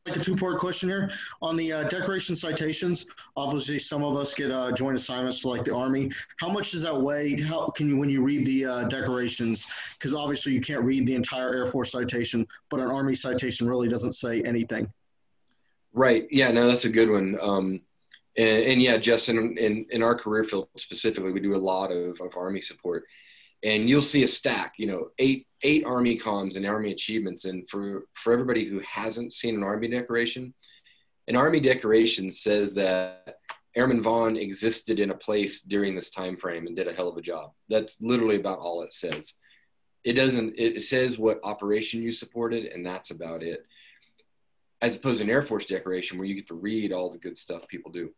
a two-part question here. On the decoration citations, obviously some of us get joint assignments to like the Army. How much does that weigh? How can you, when you read the decorations, because obviously you can't read the entire Air Force citation, but an Army citation really doesn't say anything. Right. Yeah, no, that's a good one. And yeah, Justin, in our career field specifically, we do a lot of Army support. And you'll see a stack, 8 Army comms and Army achievements. And for everybody who hasn't seen an Army decoration says that Airman Vaughan existed in a place during this time frame and did a hell of a job. That's literally about all it says. It says what operation you supported, and that's about it. As opposed to an Air Force decoration where you get to read all the good stuff people do.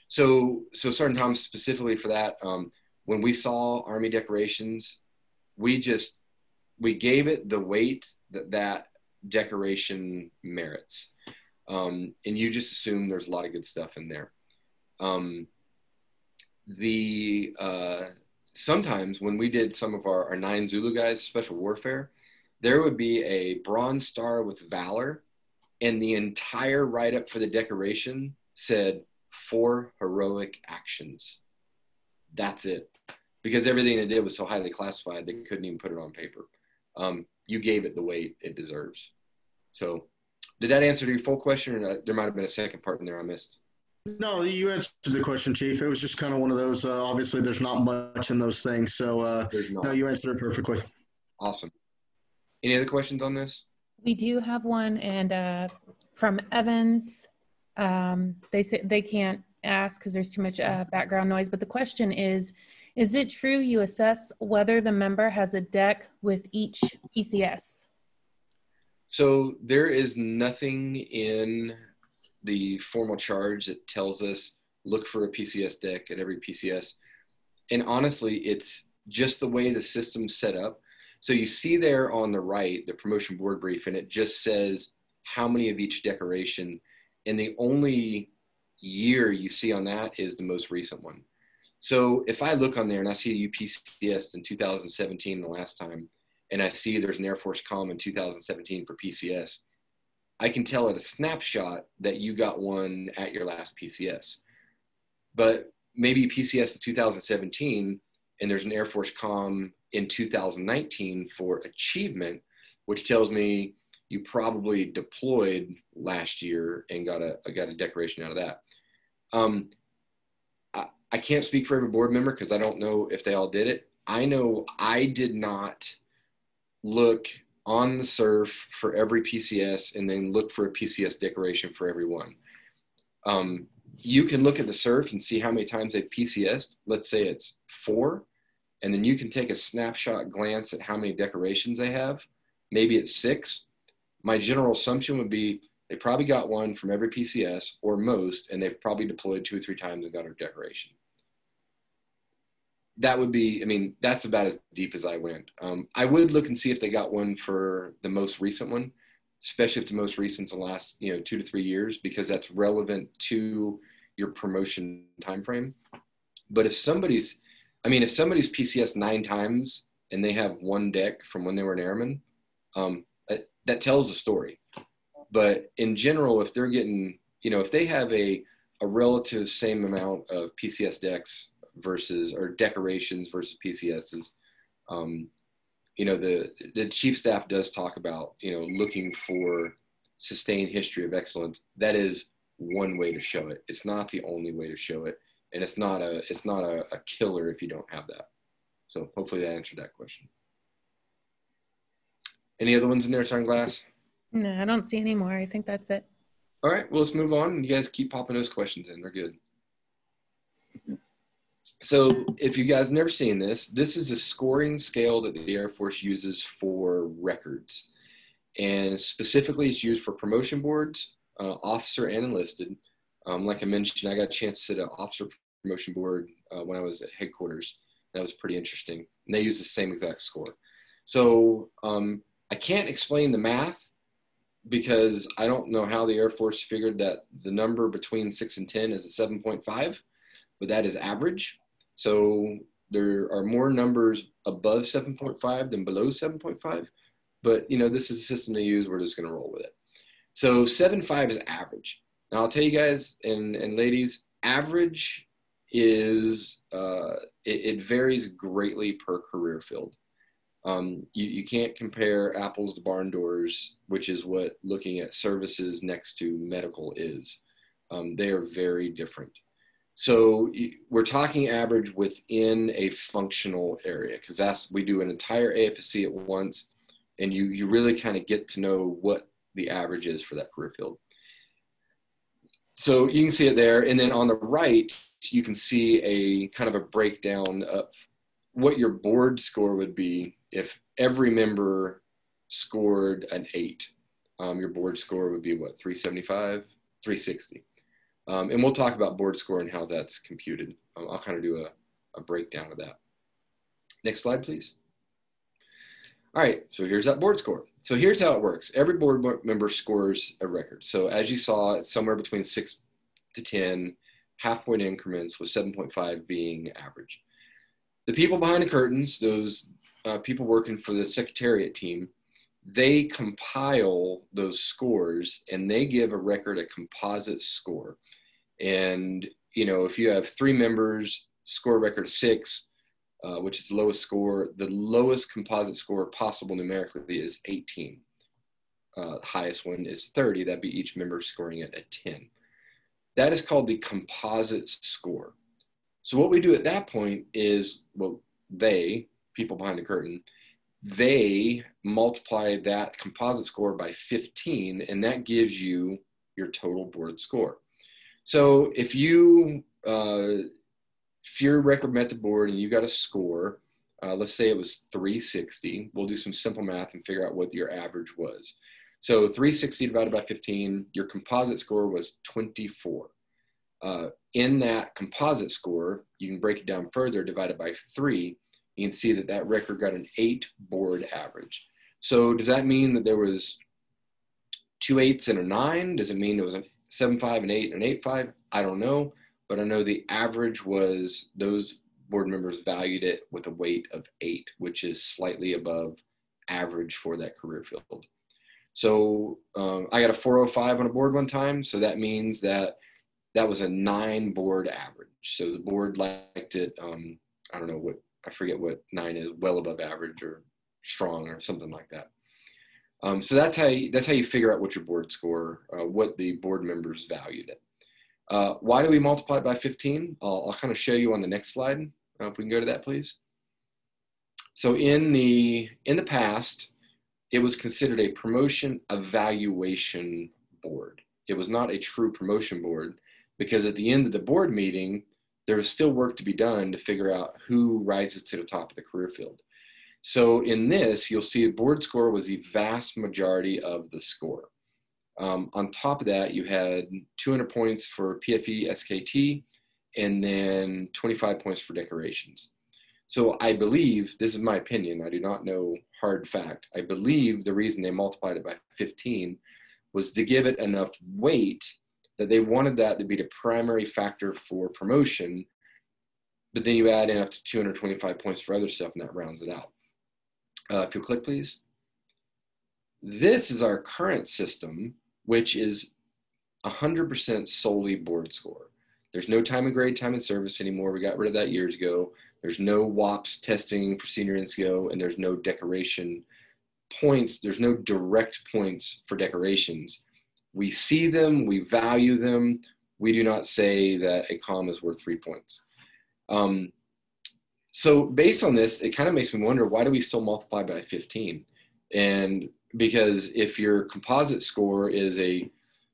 So Sergeant Thomas, specifically for that, when we saw Army decorations, we gave it the weight that decoration merits. And you just assume there's a lot of good stuff in there. Sometimes when we did some of our 9 Zulu guys, special warfare, there would be a bronze star with valor, and the entire write-up for the decoration said 4 heroic actions. That's it. Because everything it did was so highly classified, they couldn't even put it on paper. You gave it the weight it deserves. So did that answer your full question, or there might have been a second part in there I missed? No, you answered the question, Chief. It was just kind of one of those, obviously there's not much in those things. So no, you answered it perfectly. Awesome. Any other questions on this? We do have one, and from Evans. They say they can't ask because there's too much background noise, but the question is it true you assess whether the member has a deck with each PCS? So there is nothing in the formal charge that tells us look for a PCS deck at every PCS. And honestly, it's just the way the system's set up. So you see there on the right, the promotion board brief, and it just says how many of each decoration. And the only year you see on that is the most recent one. So if I look on there and I see you PCS'd in 2017 the last time, and I see there's an Air Force comm in 2017 for PCS, I can tell at a snapshot that you got one at your last PCS. But maybe PCS in 2017, and there's an Air Force comm in 2019 for achievement, which tells me you probably deployed last year and got a decoration out of that. I can't speak for every board member because I don't know if they all did it. I know I did not look on the SURF for every PCS and then look for a PCS decoration for every one. You can look at the SURF and see how many times they've PCS'd. Let's say it's 4, and then you can take a snapshot glance at how many decorations they have. Maybe it's 6. My general assumption would be they probably got one from every PCS or most, and they've probably deployed 2 or 3 times and got a decoration. That would be, I mean, that's about as deep as I went. I would look and see if they got one for the most recent one, especially if the most recent's the last, 2 to 3 years, because that's relevant to your promotion timeframe. But if somebody's PCS 9 times and they have 1 deck from when they were an airman, that tells a story. But in general, if they're getting, if they have a relative same amount of PCS decks versus, or decorations versus PCSs. You know, the chief staff does talk about, you know, looking for sustained history of excellence. That is one way to show it. It's not the only way to show it. And it's not a killer if you don't have that. So hopefully that answered that question. Any other ones in there, Sunglass? No, I don't see any more. I think that's it. All right, well, let's move on. You guys keep popping those questions in. They're good. So if you guys have never seen this, this is a scoring scale that the Air Force uses for records. And specifically, it's used for promotion boards, officer and enlisted. Like I mentioned, I got a chance to sit at officer promotion board when I was at headquarters. That was pretty interesting. And they use the same exact score. So I can't explain the math because I don't know how the Air Force figured that the number between 6 and 10 is a 7.5, but that is average. So there are more numbers above 7.5 than below 7.5. But, you know, this is a system they use. We're just going to roll with it. So 7.5 is average. Now, I'll tell you guys and ladies, average is, it varies greatly per career field. You can't compare apples to barn doors, which is what looking at services next to medical is. They are very different. So we're talking average within a functional area, because we do an entire AFSC at once, and you really kind of get to know what the average is for that career field. So you can see it there. And then on the right, you can see a kind of a breakdown of what your board score would be if every member scored an 8. Your board score would be what, 375, 360. And we'll talk about board score and how that's computed. I'll kind of do a breakdown of that. Next slide, please. All right, so here's that board score. So here's how it works. Every board member scores a record. So as you saw, it's somewhere between 6 to 10, half-point increments, with 7.5 being average. The people behind the curtains, those people working for the secretariat team, they compile those scores and they give a record a composite score. And, you know, if you have 3 members, score record 6, which is the lowest score, the lowest composite score possible numerically is 18. The highest one is 30. That'd be each member scoring it at 10. That is called the composite score. So what we do at that point is, well, people behind the curtain, they multiply that composite score by 15, and that gives you your total board score. So if you're record met the board and you got a score, let's say it was 360, we'll do some simple math and figure out what your average was. So 360 divided by 15, your composite score was 24. In that composite score, you can break it down further, divided by 3, you can see that that record got an 8 board average. So does that mean that there was 2 8s and a 9? Does it mean there was a 7.5, an 8, and an 8.5? I don't know, but I know the average was those board members valued it with a weight of 8, which is slightly above average for that career field. So I got a 405 on a board one time, so that means that that was a 9 board average. So the board liked it, I don't know what, I forget what 9 is, well above average or strong or something like that. So that's how you figure out what your board score, what the board members valued it. Why do we multiply it by 15? I'll kind of show you on the next slide. If we can go to that, please. So in the past, it was considered a promotion evaluation board. It was not a true promotion board, because at the end of the board meeting, there was still work to be done to figure out who rises to the top of the career field. So in this, you'll see a board score was the vast majority of the score. On top of that, you had 200 points for PFE SKT, and then 25 points for decorations. So I believe, this is my opinion, I do not know hard fact, I believe the reason they multiplied it by 15 was to give it enough weight that they wanted that to be the primary factor for promotion, but then you add in up to 225 points for other stuff, and that rounds it out. If you'll click, please. This is our current system, which is 100% solely board score. There's no time and grade, time and service anymore. We got rid of that years ago. There's no WAPS testing for senior NCO, and there's no decoration points. There's no direct points for decorations. We see them, we value them. We do not say that a comm is worth 3 points. So based on this, it kind of makes me wonder, why do we still multiply by 15? And because if your composite score is a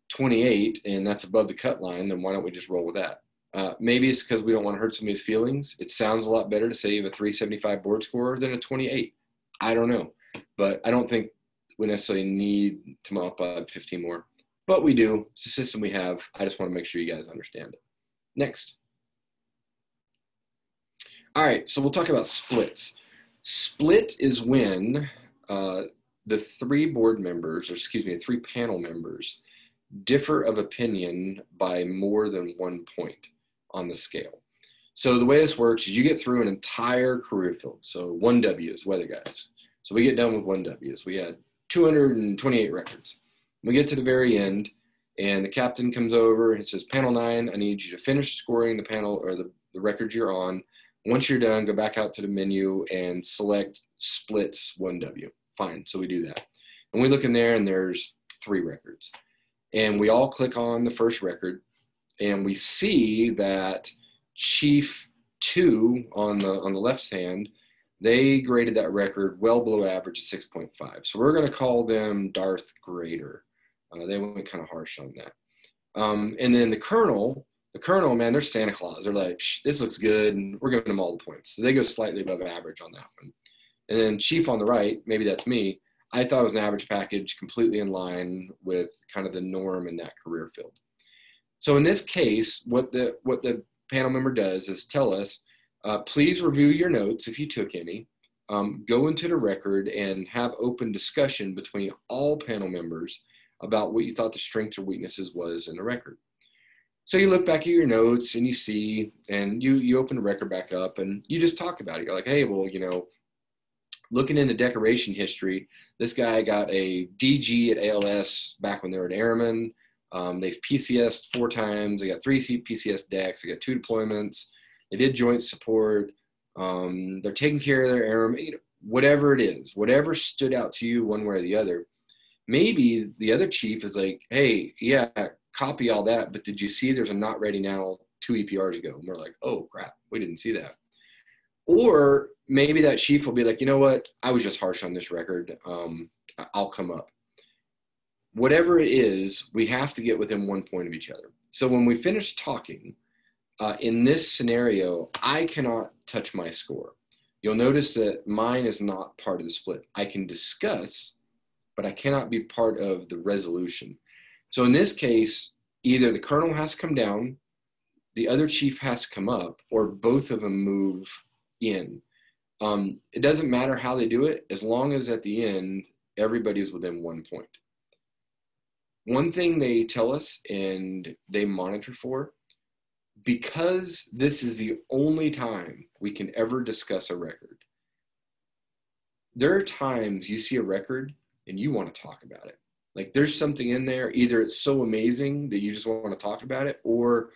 28 and that's above the cut line, then why don't we just roll with that? Maybe it's because we don't want to hurt somebody's feelings. It sounds a lot better to say you have a 375 board score than a 28. I don't know, but I don't think we necessarily need to multiply by 15 more, but we do. It's a system we have. I just want to make sure you guys understand it. Next. All right, so we'll talk about splits. Split is when the 3 board members, or excuse me, the 3 panel members differ of opinion by more than 1 point on the scale. So the way this works is you get through an entire career field. So 1Ws, weather guys. So we get done with 1Ws. We had 228 records. We get to the very end, and the captain comes over and says, panel 9, I need you to finish scoring the panel or the records you're on. Once you're done, go back out to the menu and select splits 1W. Fine, so we do that. And we look in there, and there's 3 records. And we all click on the first record, and we see that Chief 2 on the left hand, they graded that record well below average of 6.5. So we're going to call them Darth Grader. They went kind of harsh on that. And then the colonel, man, they're Santa Claus. They're like, this looks good, and we're giving them all the points. So they go slightly above average on that one. And then Chief on the right, maybe that's me, I thought it was an average package, completely in line with kind of the norm in that career field. So in this case, what the panel member does is tell us, please review your notes if you took any, go into the record and have open discussion between all panel members about what you thought the strengths or weaknesses was in the record. So you look back at your notes and you see, and you open the record back up and you just talk about it. You're like, hey, well, you know, looking into decoration history, this guy got a DG at ALS back when they were at Airmen. They've PCS'd 4 times. They got 3 PCS decks. They got 2 deployments. They did joint support. They're taking care of their airmen. You know, whatever it is, whatever stood out to you one way or the other. Maybe the other chief is like, hey, yeah, copy all that, but did you see there's a not ready now 2 EPRs ago? And we're like, oh, crap, we didn't see that. Or maybe that chief will be like, you know what, I was just harsh on this record. I'll come up. Whatever it is, we have to get within 1 point of each other. So when we finish talking, in this scenario, I cannot touch my score. You'll notice that mine is not part of the split. I can discuss, but I cannot be part of the resolution. So in this case, either the colonel has to come down, the other chief has to come up, or both of them move in. It doesn't matter how they do it, as long as at the end, everybody is within 1 point. One thing they tell us and they monitor for, because this is the only time we can ever discuss a record, there are times you see a record and you want to talk about it. Like there's something in there, either it's so amazing that you just want to talk about it, or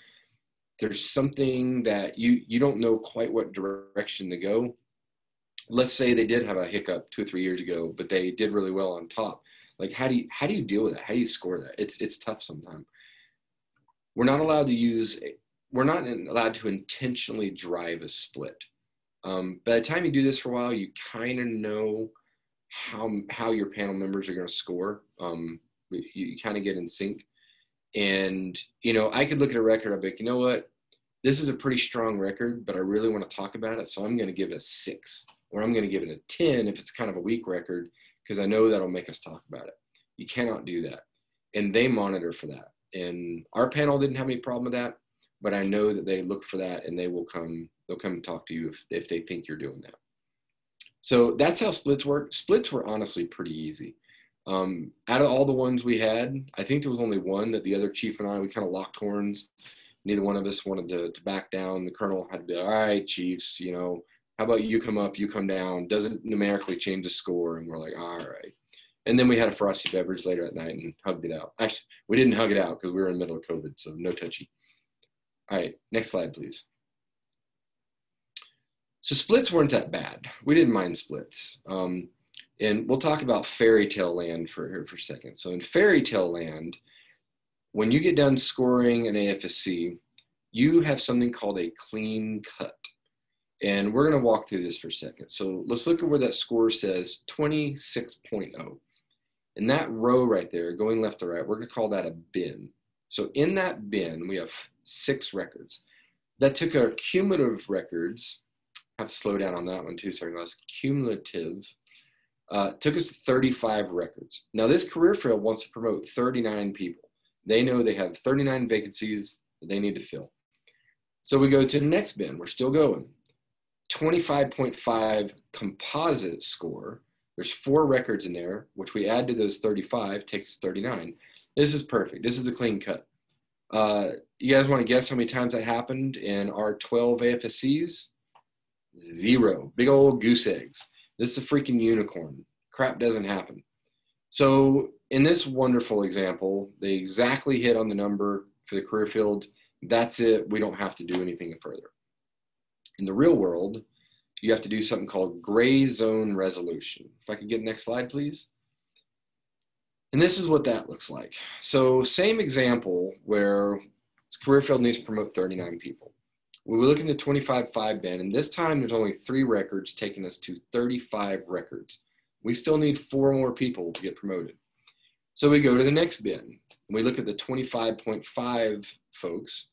there's something that you don't know quite what direction to go. Let's say they did have a hiccup 2 or 3 years ago, but they did really well on top. Like how do you deal with that? How do you score that? It's tough sometimes. We're not allowed to intentionally drive a split. By the time you do this for a while, you kind of know how your panel members are going to score. You kind of get in sync. And, you know, I could look at a record, I'd be like, you know what, this is a pretty strong record, but I really want to talk about it. So I'm going to give it a 6, or I'm going to give it a 10 if it's kind of a weak record, because I know that'll make us talk about it. You cannot do that. And they monitor for that. And our panel didn't have any problem with that, but I know that they look for that, and they'll come and talk to you if they think you're doing that. So that's how splits work. Splits were honestly pretty easy. Out of all the ones we had, I think there was only one that the other chief and I, we kind of locked horns. Neither one of us wanted to back down. The colonel had to be, all right, chiefs, you know, how about you come up, you come down, doesn't numerically change the score. And we're like, all right. And then we had a frosty beverage later at night and hugged it out. Actually, we didn't hug it out because we were in the middle of COVID, so no touchy. All right, next slide, please. So splits weren't that bad. We didn't mind splits. And we'll talk about fairy tale land for a second. So in fairy tale land, when you get done scoring an AFSC, you have something called a clean cut. And we're going to walk through this for a second. So let's look at where that score says 26.0. And that row right there, going left to right, we're going to call that a bin. So in that bin, we have 6 records. That took our cumulative records. I have to slow down on that one too, sorry, guys. Cumulative. Took us to 35 records. Now this career field wants to promote 39 people. They know they have 39 vacancies that they need to fill. So we go to the next bin. We're still going. 25.5 composite score. There's 4 records in there, which we add to those 35, takes us 39. This is perfect. This is a clean cut. You guys want to guess how many times that happened in our 12 AFSCs? 0. Big old goose eggs. This is a freaking unicorn. Crap doesn't happen. So in this wonderful example, they exactly hit on the number for the career field. That's it. We don't have to do anything further. In the real world, you have to do something called gray zone resolution. If I could get the next slide, please. And this is what that looks like. So same example where this career field needs to promote 39 people. We look in the 25.5 bin, and this time there's only 3 records, taking us to 35 records. We still need 4 more people to get promoted. So we go to the next bin. We look at the 25.5 folks.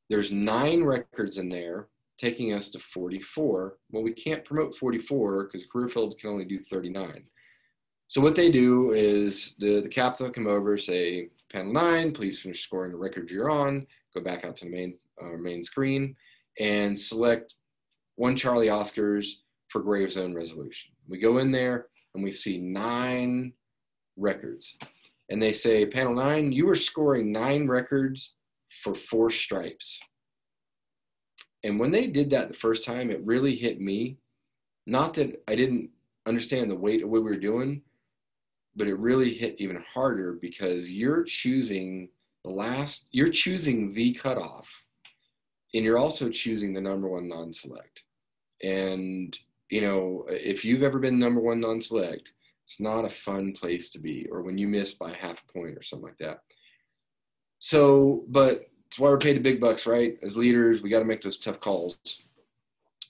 There's 9 records in there, taking us to 44. Well, we can't promote 44 because career field can only do 39. So what they do is the captain will come over, say, panel 9, please finish scoring the record you're on, go back out to the main screen, and select 1 Charlie Oscars for gray zone resolution. We go in there and we see 9 records. And they say, panel 9, you were scoring 9 records for 4 stripes. And when they did that the first time, it really hit me. Not that I didn't understand the weight of what we were doing, but it really hit even harder because you're choosing the cutoff, and you're also choosing the number 1 non-select. And, you know, if you've ever been number 1 non-select, it's not a fun place to be, or when you miss by half a point or something like that. So, but it's why we're paid the big bucks, right? As leaders, we got to make those tough calls.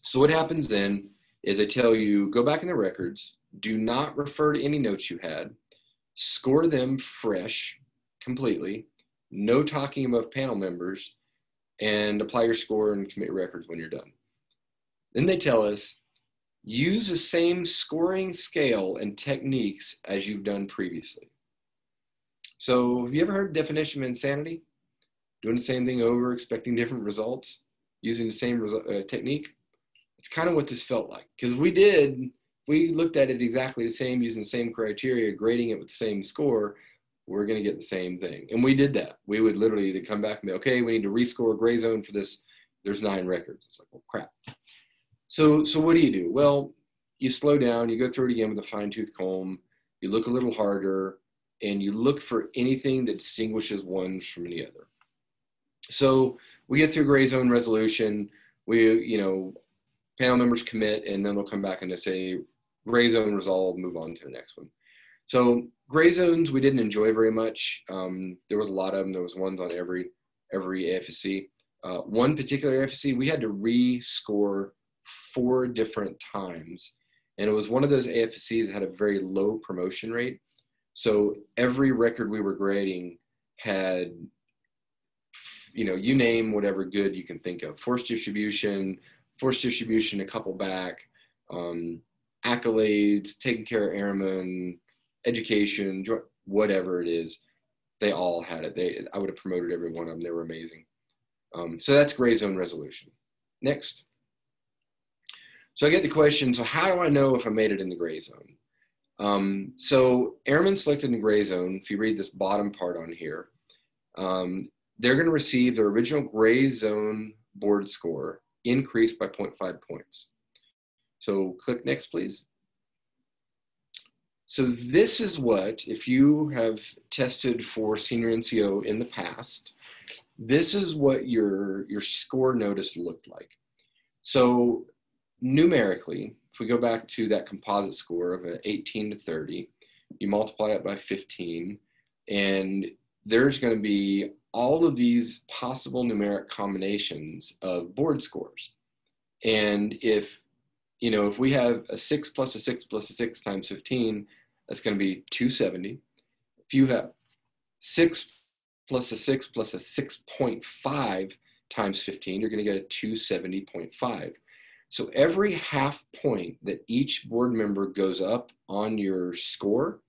So what happens then is I tell you, go back in the records, do not refer to any notes you had, score them fresh, completely, no talking about panel members, and apply your score and commit records when you're done. Then they tell us, use the same scoring scale and techniques as you've done previously. So have you ever heard the definition of insanity? Doing the same thing over, expecting different results, using the same technique? It's kind of what this felt like. Because we looked at it exactly the same, using the same criteria, grading it with the same score, we're going to get the same thing. And we did that. We would literally come back and be, okay, we need to rescore gray zone for this. There's 9 records. It's like, well, crap. So what do? Well, you slow down, you go through it again with a fine-tooth comb, you look a little harder, and you look for anything that distinguishes one from the other. So we get through gray zone resolution, panel members commit, and then they'll come back and they say, gray zone resolved, move on to the next one. So gray zones we didn't enjoy very much. There was a lot of them. There was ones on every AFSC. One particular AFSC, we had to rescore 4 different times. And it was one of those AFSCs that had a very low promotion rate. So every record we were grading had, you name whatever good you can think of. Force distribution, a couple back, accolades, taking care of airmen, education, whatever it is, they all had it. I would have promoted every one of them. They were amazing. So that's gray zone resolution. Next. So I get the question, so how do I know if I made it in the gray zone? So airmen selected in the gray zone, if you read this bottom part on here, they're going to receive their original gray zone board score increased by 0.5 points. So click next, please. So this is what, if you have tested for senior NCO in the past, this is what your score notice looked like. So numerically, if we go back to that composite score of an 18 to 30, you multiply it by 15, and there's going to be all of these possible numeric combinations of board scores. And if we have a 6 plus a 6 plus a 6 times 15, that's going to be 270. If you have 6 plus a 6 plus a 6.5 times 15, you're going to get a 270.5. So every half point that each board member goes up on your score,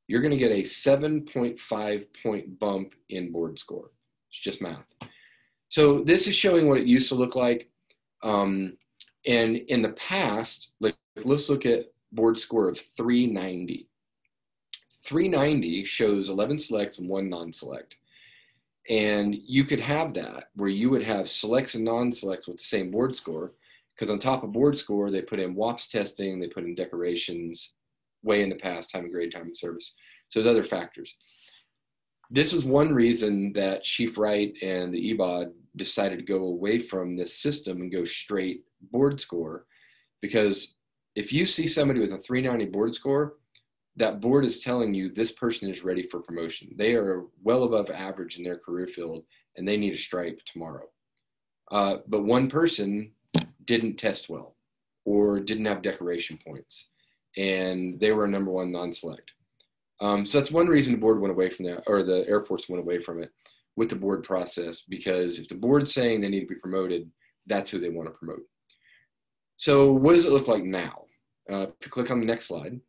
you're going to get a 7.5 point bump in board score. It's just math. So this is showing what it used to look like. And in the past, let's look at board score of 390. 390 shows 11 selects and 1 non-select. And you could have that where you would have selects and non-selects with the same board score, because on top of board score, they put in WAPS testing, they put in decorations, way in the past, time of grade, time of service. So there's other factors. This is one reason that Chief Wright and the EBOD decided to go away from this system and go straight board score, because if you see somebody with a 390 board score, that board is telling you this person is ready for promotion. They are well above average in their career field, and they need a stripe tomorrow. But one person didn't test well or didn't have decoration points, and they were a number 1 non-select. So that's one reason the board went away from that, or the Air Force went away from it with the board process, because if the board's saying they need to be promoted, that's who they want to promote. So what does it look like now? If you click on the next slide,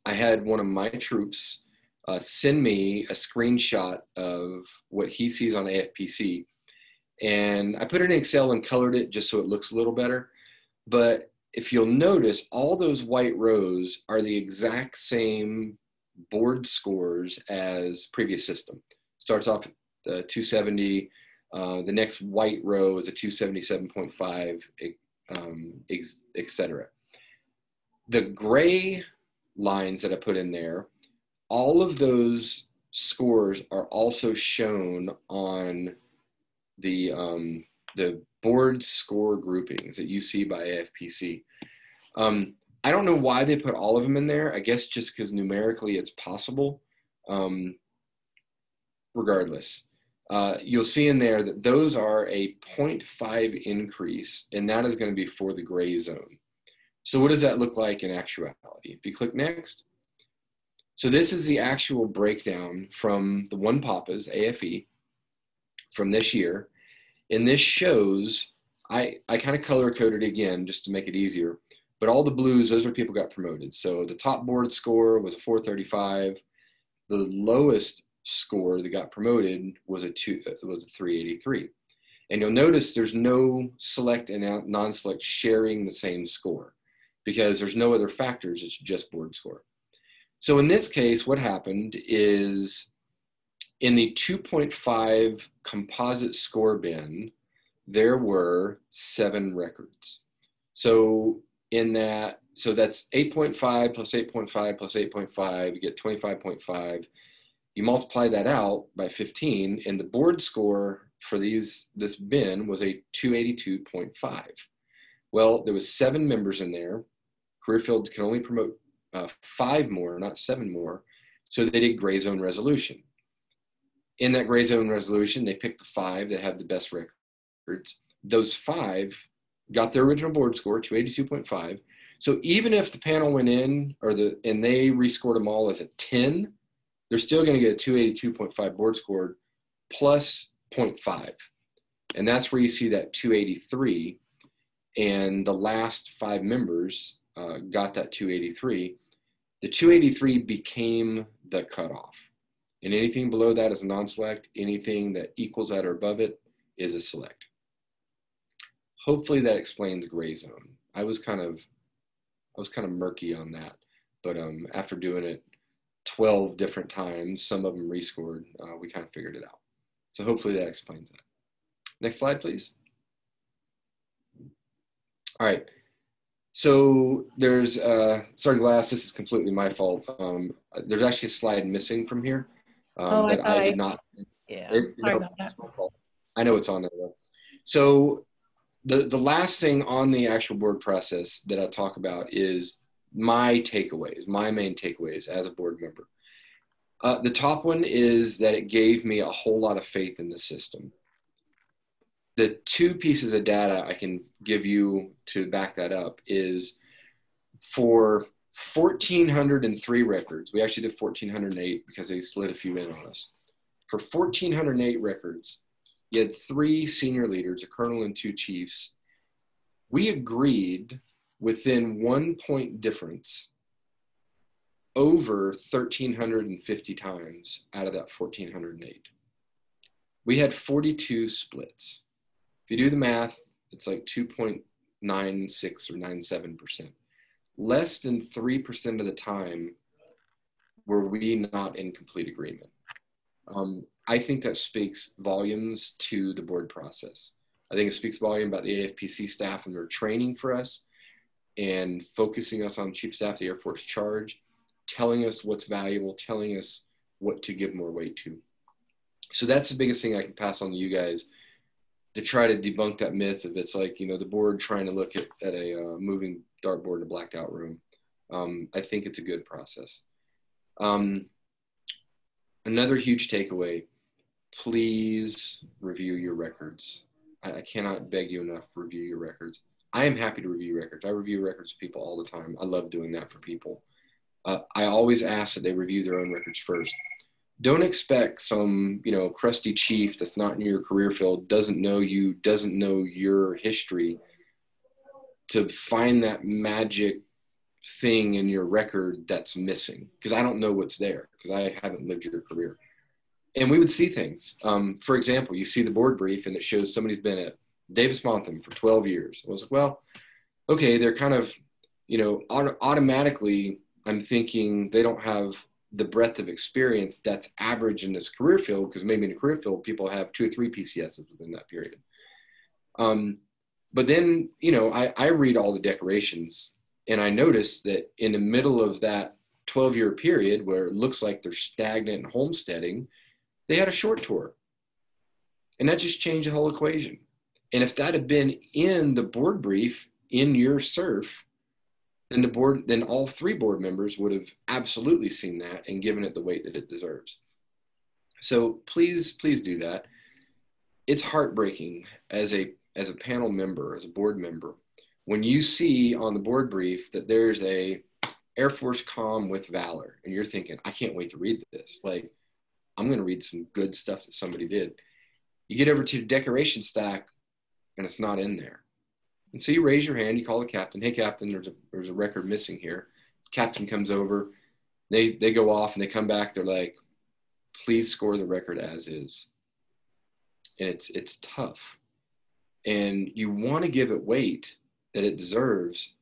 I had one of my troops send me a screenshot of what he sees on AFPC. And I put it in Excel and colored it just so it looks a little better. But if you'll notice, all those white rows are the exact same board scores as previous system. Starts off at 270. The next white row is a 277.5, etc. The gray lines that I put in there, all of those scores are also shown on the board score groupings that you see by AFPC. I don't know why they put all of them in there. I guess just because numerically it's possible. Regardless, you'll see in there that those are a 0.5 increase, and that is going to be for the gray zone. So what does that look like in actuality? If you click next. So this is the actual breakdown from the 1 Papas, AFE, from this year. And this shows, I kind of color coded again just to make it easier, but all the blues, those are people got promoted. So the top board score was a 435. The lowest score that got promoted was a 383. And you'll notice there's no select and non-select sharing the same score, because there's no other factors, it's just board score. So in this case, what happened is in the 2.5 composite score bin, there were 7 records. So in that, so that's 8.5 plus 8.5 plus 8.5, you get 25.5. You multiply that out by 15, and the board score for this bin was a 282.5. Well, there was 7 members in there. Career field can only promote 5 more, not 7 more. So they did gray zone resolution. In that gray zone resolution, they picked the 5 that had the best records. Those 5 got their original board score, 282.5. So even if the panel went in and they rescored them all as a 10, they're still going to get a 282.5 board score plus 0.5. And that's where you see that 283. And the last 5 members got that 283. The 283 became the cutoff. And anything below that is a non-select. Anything that equals that or above it is a select. Hopefully that explains gray zone. I was kind of murky on that, but after doing it 12 different times, some of them rescored, we kind of figured it out. So hopefully that explains that. Next slide, please. All right. So there's, sorry, Glass, this is completely my fault. There's actually a slide missing from here that I did not. Yeah, sorry No, about that. it's my fault. I know it's on there though. So the last thing on the actual board process that I talk about is my takeaways, my main takeaways as a board member. The top one is that it gave me a whole lot of faith in the system. The two pieces of data I can give you to back that up is for 1,403 records. We actually did 1,408 because they slid a few in on us. For 1,408 records, you had 3 senior leaders, a colonel and 2 chiefs. We agreed within 1 point difference over 1,350 times out of that 1,408. We had 42 splits. If you do the math, it's like 2.96 or 97%. Less than 3% of the time were we not in complete agreement. I think that speaks volumes to the board process. I think it speaks volume about the AFPC staff and their training for us and focusing us on Chief Staff, the Air Force charge, telling us what's valuable, telling us what to give more weight to. So that's the biggest thing I can pass on to you guys to try to debunk that myth of it's like, you know, the board trying to look at a moving dartboard in a blacked out room. I think it's a good process. Another huge takeaway, please review your records. I cannot beg you enough, review your records. I am happy to review records. I review records with people all the time. I love doing that for people. I always ask that they review their own records first. Don't expect some, you know, crusty chief that's not in your career field, doesn't know you, doesn't know your history, to find that magic thing in your record that's missing, because I don't know what's there because I haven't lived your career. And we would see things. For example, you see the board brief and it shows somebody's been at Davis-Monthan for 12 years. I was like, well, okay, they're kind of, you know, automatically I'm thinking they don't have the breadth of experience that's average in this career field, because maybe in a career field, people have 2 or 3 PCSs within that period. But then, you know, I read all the decorations and I noticed that in the middle of that 12-year period where it looks like they're stagnant and homesteading, they had a short tour. And that just changed the whole equation. And if that had been in the board brief in your SURF, then all 3 board members would have absolutely seen that and given it the weight that it deserves. So please do that. It's heartbreaking as a panel member, as a board member, when you see on the board brief that there's a Air Force comm with valor, and you're thinking, I can't wait to read this. Like, I'm going to read some good stuff that somebody did. You get over to the decoration stack and it's not in there. And so you raise your hand, you call the captain, hey captain, there's a record missing here. Captain comes over, they go off and they come back, they're like, please score the record as is. And it's tough. And you want to give it weight that it deserves,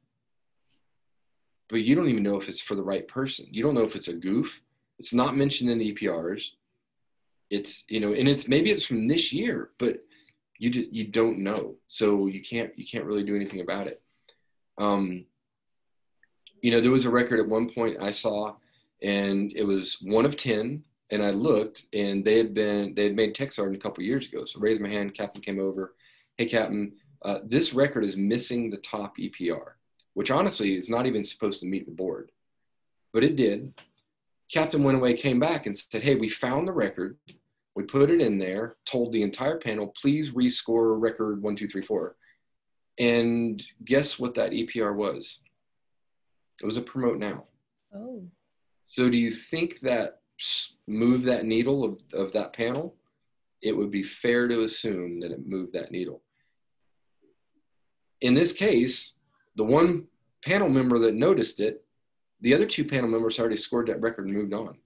but you don't even know if it's for the right person. You don't know if it's a goof. It's not mentioned in the EPRs. It's, you know, and maybe it's from this year, but you don't know. So you can't really do anything about it. You know, there was a record at one point I saw, and it was 1 of 10. And I looked, and they had made tech sergeant a couple of years ago. So I raised my hand, captain came over. Hey, captain, this record is missing the top EPR, which honestly is not even supposed to meet the board, but it did. Captain went away, came back and said, hey, we found the record. We put it in there, told the entire panel, please rescore record 1, 2, 3, 4. And guess what that EPR was? It was a promote now. Oh. So do you think that moved that needle of that panel? It would be fair to assume that it moved that needle. In this case, the one panel member that noticed it, the other 2 panel members already scored that record and moved on.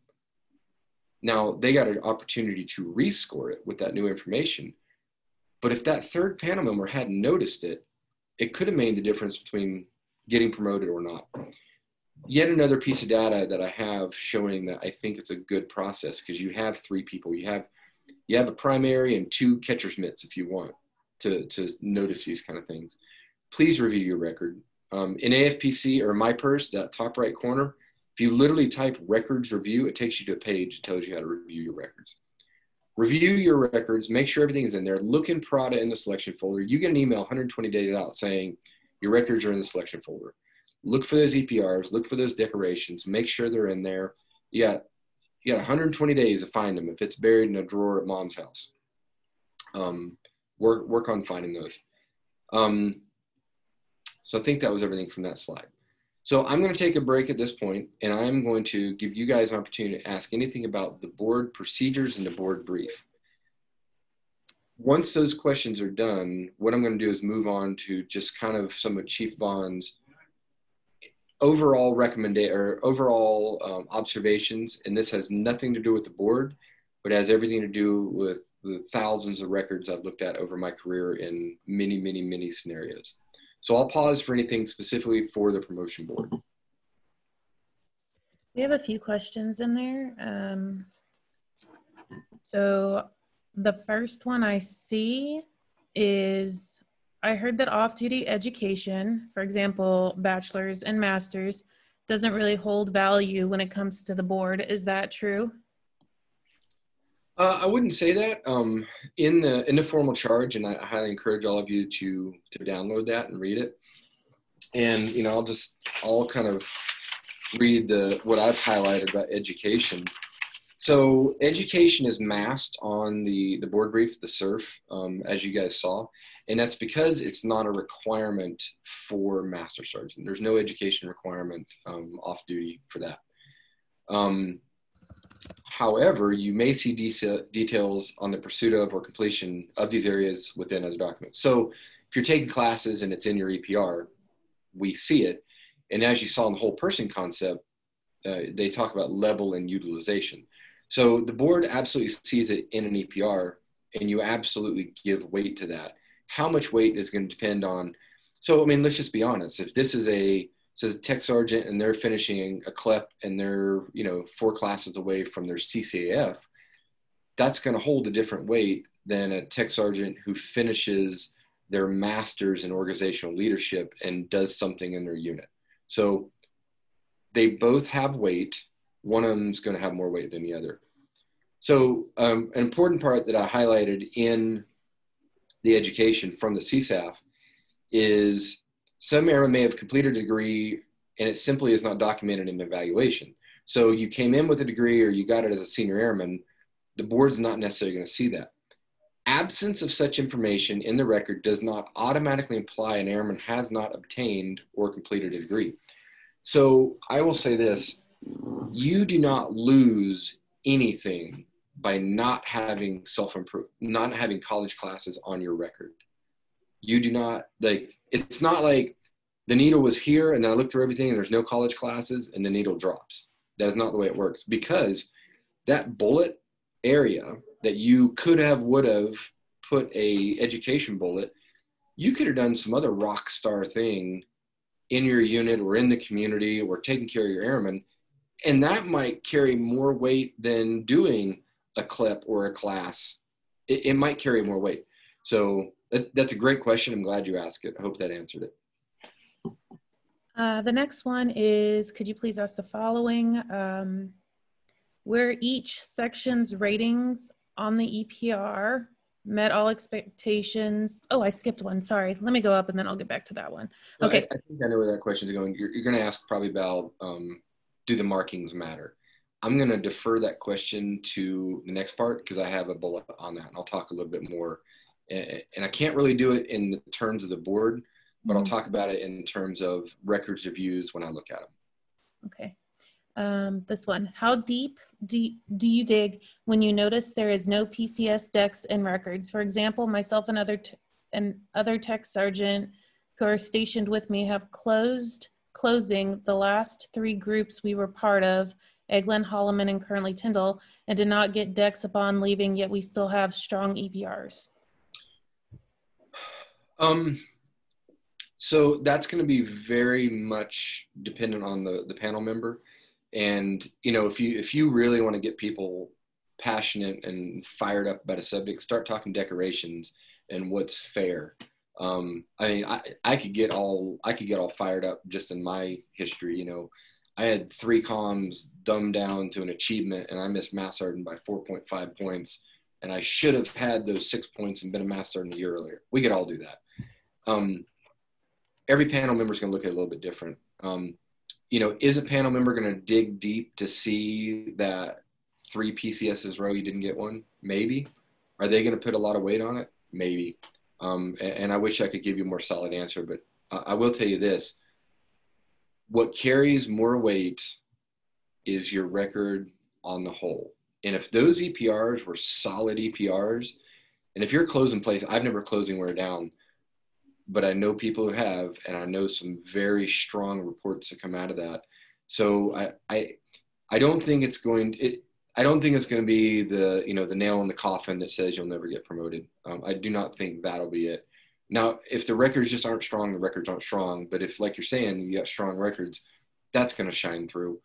Now, they got an opportunity to rescore it with that new information. But if that 3rd panel member hadn't noticed it, it could have made the difference between getting promoted or not. Yet another piece of data that I have showing that I think it's a good process, because you have 3 people. You have a primary and 2 catcher's mitts if you want to notice these kind of things. Please review your record. In AFPC or My Purse, that top right corner, if you literally type records review, it takes you to a page that tells you how to review your records. review your records, make sure everything is in there, look in Prada in the selection folder. You get an email 120 days out saying your records are in the selection folder. Look for those EPRs, look for those decorations, make sure they're in there. You got 120 days to find them if it's buried in a drawer at mom's house. Work on finding those. So I think that was everything from that slide. So I'm going to take a break at this point, and I'm going to give you guys an opportunity to ask anything about the board procedures and the board brief. Once those questions are done, what I'm going to do is move on to just kind of some of Chief Vaughan's overall observations, and this has nothing to do with the board, but has everything to do with the thousands of records I've looked at over my career in many, many, many scenarios. So I'll pause for anything specifically for the promotion board. We have a few questions in there. So the first one I see is, I heard that off-duty education, for example, bachelor's and master's, doesn't really hold value when it comes to the board. Is that true? I wouldn't say that. In the formal charge, and I highly encourage all of you to download that and read it. And I'll kind of read what I've highlighted about education. So education is masked on the board brief, the SURF, as you guys saw, and that's because it's not a requirement for Master Sergeant. There's no education requirement off duty for that. However, you may see details on the pursuit of or completion of these areas within other documents. So if you're taking classes and it's in your EPR, we see it. And as you saw in the whole person concept, they talk about level and utilization. So the board absolutely sees it in an EPR, and you absolutely give weight to that. How much weight is going to depend on, so I mean, let's just be honest. If this is says tech sergeant and they're finishing a CLEP and they're 4 classes away from their CCAF, that's going to hold a different weight than a tech sergeant who finishes their master's in organizational leadership and does something in their unit. So they both have weight. One of them is going to have more weight than the other. So an important part that I highlighted in the education from the CSAF is some airmen may have completed a degree and it simply is not documented in evaluation. So you came in with a degree or you got it as a senior airman, the board's not necessarily going to see that. Absence of such information in the record does not automatically imply an airman has not obtained or completed a degree. So I will say this, you do not lose anything by not having not having college classes on your record. You do not, it's not like the needle was here and then I looked through everything and there's no college classes and the needle drops. That is not the way it works, because that bullet area that you would have put a education bullet, you could have done some other rock star thing in your unit or in the community or taking care of your airmen. And that might carry more weight than doing a CLEP or a class. It might carry more weight. So that's a great question. I'm glad you asked it. I hope that answered it. The next one is, could you please ask the following? Where each section's ratings on the EPR met all expectations. Oh, I skipped one. Sorry. Let me go up and then I'll get back to that one. Okay. I think I know where that question is going. You're going to ask probably about, do the markings matter? I'm going to defer that question to the next part because I have a bullet on that and I'll talk a little bit more. And I can't really do it in the terms of the board, but I'll talk about it in terms of records reviews when I look at them. Okay. This one, how deep do you dig when you notice there is no PCS decks and records? For example, myself and other tech sergeant who are stationed with me have closing the last 3 groups we were part of, Eglin, Holloman, and currently Tyndall, and did not get decks upon leaving, yet we still have strong EPRs. So that's going to be very much dependent on the panel member. And, if you really want to get people passionate and fired up about a subject, start talking decorations and what's fair. I mean, I could get all fired up just in my history. I had 3 comms dumbed down to an achievement and I missed Mass Sergeant by 4.5 points and I should have had those 6 points and been a Master Sergeant a year earlier. We could all do that. Every panel member is going to look at it a little bit different. Is a panel member going to dig deep to see that 3 PCSs row you didn't get one? Maybe. Are they going to put a lot of weight on it? Maybe. And I wish I could give you a more solid answer, but I will tell you this. What carries more weight is your record on the whole. And if those EPRs were solid EPRs, and if you're closing place, I've never closed anywhere down, but I know people who have, and I know some very strong reports that come out of that. So I don't think it's going to be the nail in the coffin that says you'll never get promoted. I do not think that'll be it. Now, if the records just aren't strong, the records aren't strong. But if, like you're saying, you got strong records, that's going to shine through.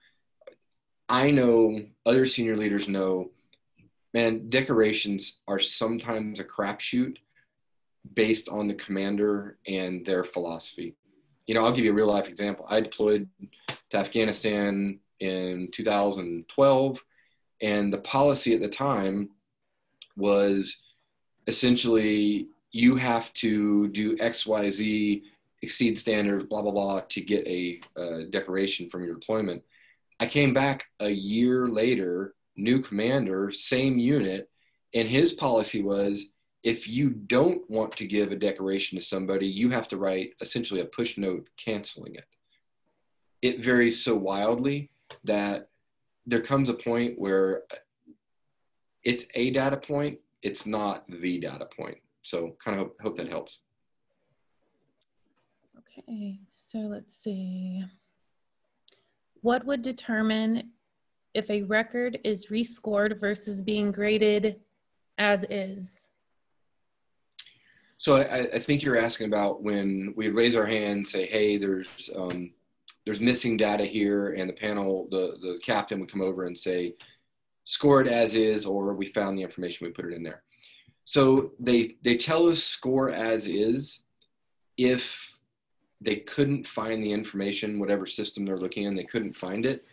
I know, other senior leaders know, man, decorations are sometimes a crapshoot based on the commander and their philosophy. I'll give you a real life example. I deployed to Afghanistan in 2012, and the policy at the time was essentially you have to do XYZ, exceed standards, blah, blah, blah, to get a decoration from your deployment. I came back a year later, new commander, same unit, and his policy was, if you don't want to give a decoration to somebody, you have to write essentially a push note canceling it. It varies so wildly that there comes a point where it's a data point, it's not the data point. So kind of hope that helps. Okay, so let's see. What would determine if a record is rescored versus being graded as is? So I think you're asking about when we raise our hand and say, hey, there's missing data here, and the panel, the captain would come over and say, score it as is, or we found the information, we put it in there. So they tell us score as is if they couldn't find the information, whatever system they're looking in, they couldn't find it.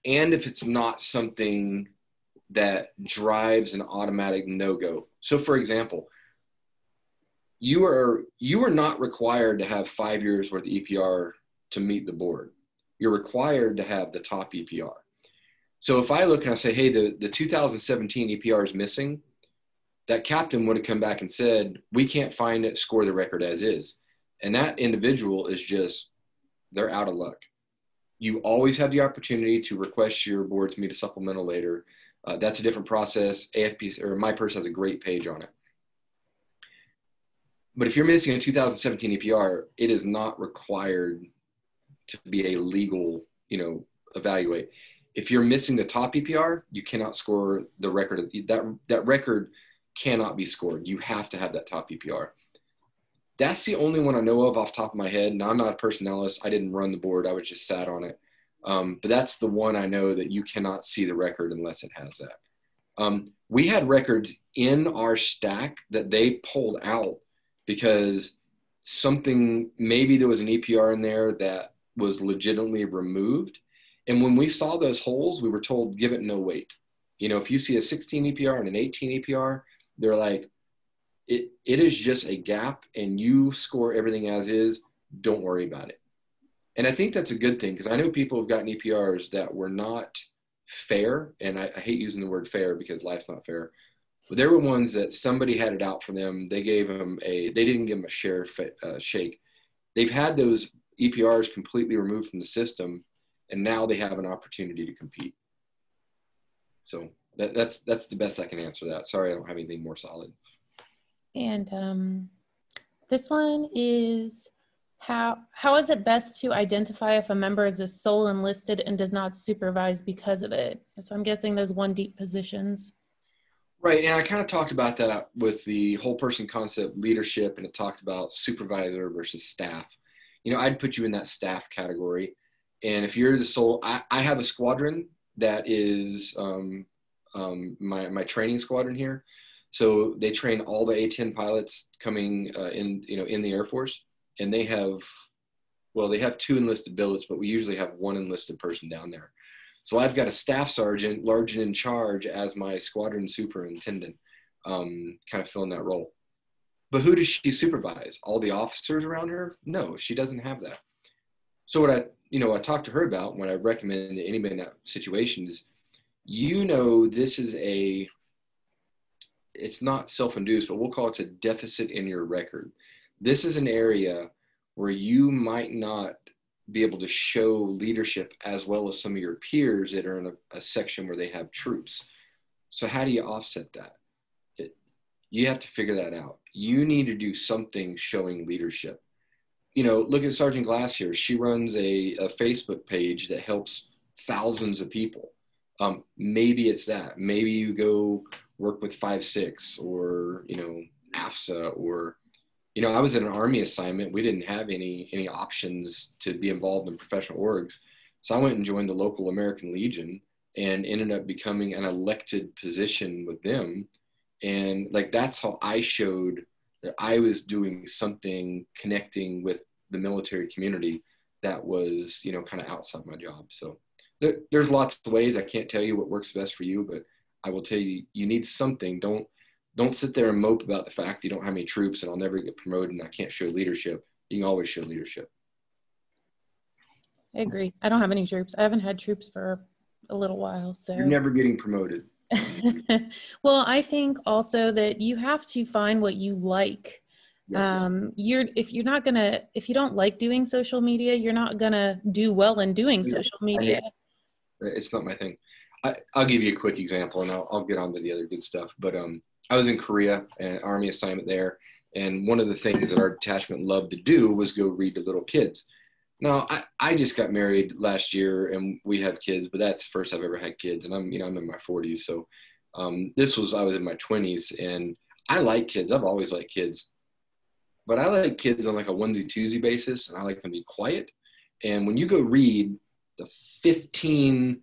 And if it's not something that drives an automatic no-go. So for example, you are not required to have 5 years worth of EPR to meet the board. You're required to have the top EPR. So if I look and I say, hey, the 2017 EPR is missing, that captain would have come back and said, we can't find it, score the record as is. And that individual is just, they're out of luck. You always have the opportunity to request your board to meet a supplemental later. That's a different process. AFP, or my purse, has a great page on it. But if you're missing a 2017 EPR, it is not required to be a legal, evaluate. If you're missing the top EPR, you cannot score the record. That record cannot be scored. You have to have that top EPR. That's the only one I know of off the top of my head. Now, I'm not a personnelist. I didn't run the board. I was just sat on it. But that's the one I know that you cannot see the record unless it has that. We had records in our stack that they pulled out because maybe there was an EPR in there that was legitimately removed. And when we saw those holes, we were told, give it no weight. If you see a 16 EPR and an 18 EPR, they're like, it is just a gap and you score everything as is, don't worry about it. And I think that's a good thing, because I know people have gotten EPRs that were not fair, and I hate using the word fair because life's not fair, but there were ones that somebody had it out for them. They didn't give them a shake. They've had those EPRs completely removed from the system, and now they have an opportunity to compete. So that's the best I can answer that. Sorry, I don't have anything more solid. And this one is, how is it best to identify if a member is a sole enlisted and does not supervise because of it? So I'm guessing those 1 deep positions. Right, and I kind of talked about that with the whole person concept leadership, and it talks about supervisor versus staff. I'd put you in that staff category. And if you're the sole, I have a squadron that is my training squadron here. So they train all the A-10 pilots coming in the Air Force, and they have 2 enlisted billets, but we usually have 1 enlisted person down there. So I've got a staff sergeant, large and in charge, as my squadron superintendent. kind of filling that role. But who does she supervise? All the officers around her? No, she doesn't have that. So what I talked to her about, what I recommend to anybody in that situation is, this is it's not self-induced, but we'll call it a deficit in your record. This is an area where you might not be able to show leadership as well as some of your peers that are in a section where they have troops. So how do you offset that? You have to figure that out. You need to do something showing leadership. Look at Sergeant Glass here. She runs a Facebook page that helps thousands of people. Maybe it's that. Maybe you go work with 5-6 or, AFSA or, I was in an Army assignment. We didn't have any options to be involved in professional orgs. So I went and joined the local American Legion and ended up becoming an elected position with them. And that's how I showed that I was doing something connecting with the military community that was, kind of outside my job. So there's lots of ways. I can't tell you what works best for you, but I will tell you, you need something. Don't sit there and mope about the fact you don't have any troops and I'll never get promoted and I can't show leadership. You can always show leadership. I agree. I don't have any troops. I haven't had troops for a little while. So you're never getting promoted. Well, I think also that you have to find what you like. Yes. If you don't like doing social media, you're not gonna do well in doing social media. It's not my thing. I'll give you a quick example and I'll get on to the other good stuff. But I was in Korea, an Army assignment there. And one of the things that our detachment loved to do was go read to little kids. Now, I just got married last year and we have kids, but that's the first I've ever had kids. And I'm in my 40s. So I was in my 20s and I like kids. I've always liked kids. But I like kids on like a onesie-twosie basis, and I like them to be quiet. And when you go read the 15,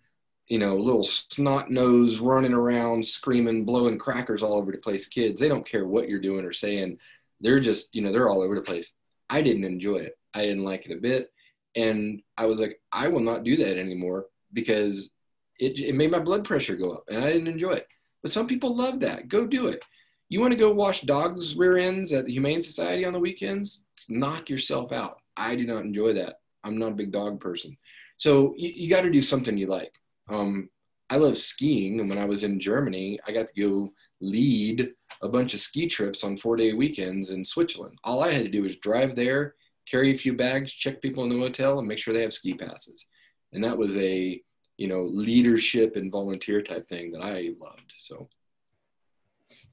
little snot nose running around, screaming, blowing crackers all over the place kids, they don't care what you're doing or saying. They're just, they're all over the place. I didn't enjoy it. I didn't like it a bit. And I was like, I will not do that anymore because it made my blood pressure go up and I didn't enjoy it. But some people love that. Go do it. You want to go wash dogs' rear ends at the Humane Society on the weekends? Knock yourself out. I do not enjoy that. I'm not a big dog person. So you got to do something you like. I love skiing. And when I was in Germany, I got to go lead a bunch of ski trips on 4-day weekends in Switzerland. All I had to do was drive there, carry a few bags, check people in the hotel, and make sure they have ski passes. And that was a, leadership and volunteer type thing that I loved. So.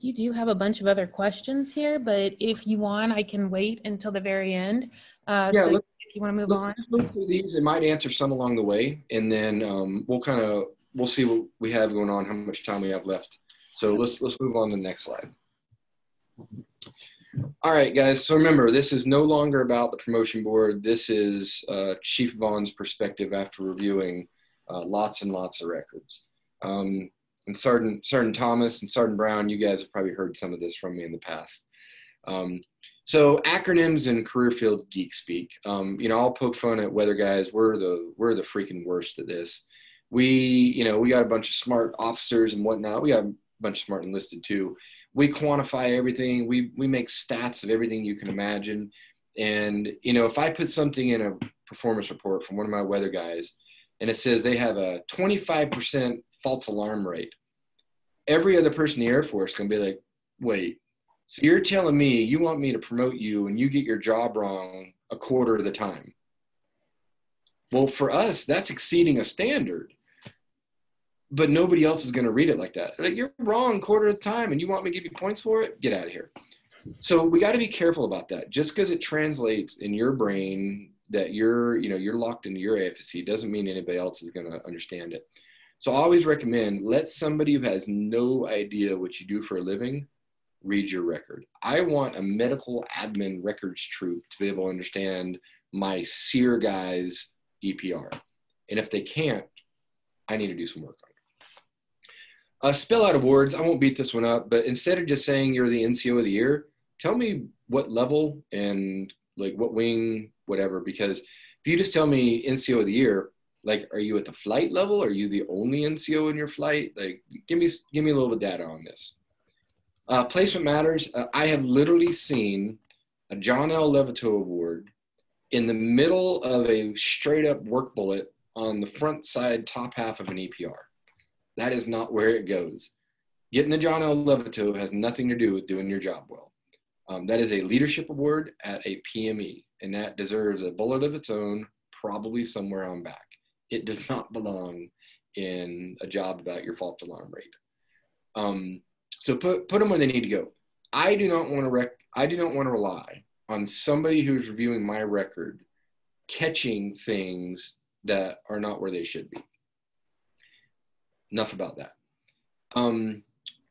You do have a bunch of other questions here, but if you want, I can wait until the very end. So if you want to move on. Let's move through these. It might answer some along the way, and then we'll see what we have going on, how much time we have left. So let's move on to the next slide. All right, guys. So remember, this is no longer about the promotion board. This is Chief Vaughan's perspective after reviewing lots and lots of records. And Sergeant Thomas and Sergeant Brown, you guys have probably heard some of this from me in the past. So acronyms and career field geek speak. I'll poke fun at weather guys. We're the freaking worst at this. We got a bunch of smart officers and whatnot. We got a bunch of smart enlisted too. We quantify everything. We make stats of everything you can imagine. And, if I put something in a performance report from one of my weather guys and it says they have a 25% false alarm rate, every other person in the Air Force is going to be like, wait, so you're telling me you want me to promote you and you get your job wrong a quarter of the time? Well, for us, that's exceeding a standard. But nobody else is going to read it like that. They're like, you're wrong a quarter of the time and you want me to give you points for it? Get out of here. So we got to be careful about that. Just because it translates in your brain that you're locked into your AFSC doesn't mean anybody else is going to understand it. So I always recommend let somebody who has no idea what you do for a living read your record. I want a medical admin records troop to be able to understand my SEER guy's EPR. And if they can't, I need to do some work on it. Spell out awards. I won't beat this one up, but instead of just saying you're the NCO of the year, tell me what level and like what wing, whatever, because if you just tell me NCO of the year, like, are you at the flight level? Are you the only NCO in your flight? Like, give me a little bit of data on this. Placement matters. I have literally seen a John L. Levito Award in the middle of a straight up work bullet on the front side top half of an EPR. That is not where it goes. Getting the John L. Levito has nothing to do with doing your job well. That is a leadership award at a PME, and that deserves a bullet of its own, probably somewhere on back. It does not belong in a job about your fault alarm rate. So put them where they need to go. I do not want to rely on somebody who's reviewing my record catching things that are not where they should be. Enough about that.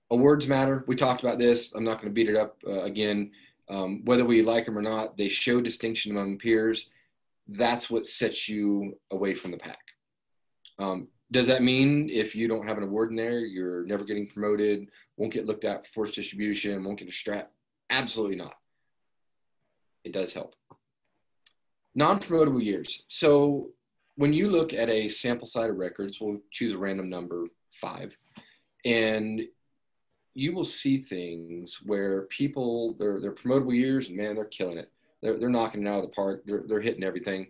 Awards matter. We talked about this. I'm not going to beat it up again. Whether we like them or not, they show distinction among peers. That's what sets you away from the pack. Does that mean if you don't have an award in there, you're never getting promoted, won't get looked at for force distribution, won't get a strap? Absolutely not. It does help. Non-promotable years. So when you look at a sample size of records, we'll choose a random number, 5, and you will see things where people, they're promotable years, and man, they're killing it. They're knocking it out of the park. They're hitting everything.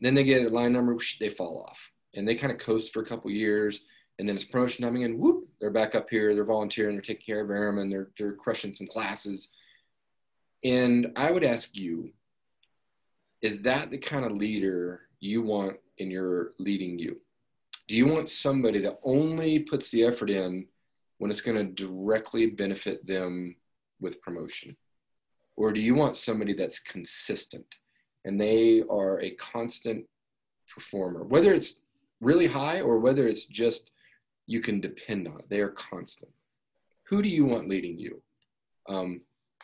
Then they get a line number, they fall off. And they kind of coast for a couple years, and then it's promotion coming in, whoop, they're back up here, they're volunteering, they're taking care of airmen, they're crushing some classes. And I would ask you, is that the kind of leader you want in your leading you? Do you want somebody that only puts the effort in when it's going to directly benefit them with promotion? Or do you want somebody that's consistent and they are a constant performer, whether it's really high or whether it's just you can depend on it? They are constant. Who do you want leading you?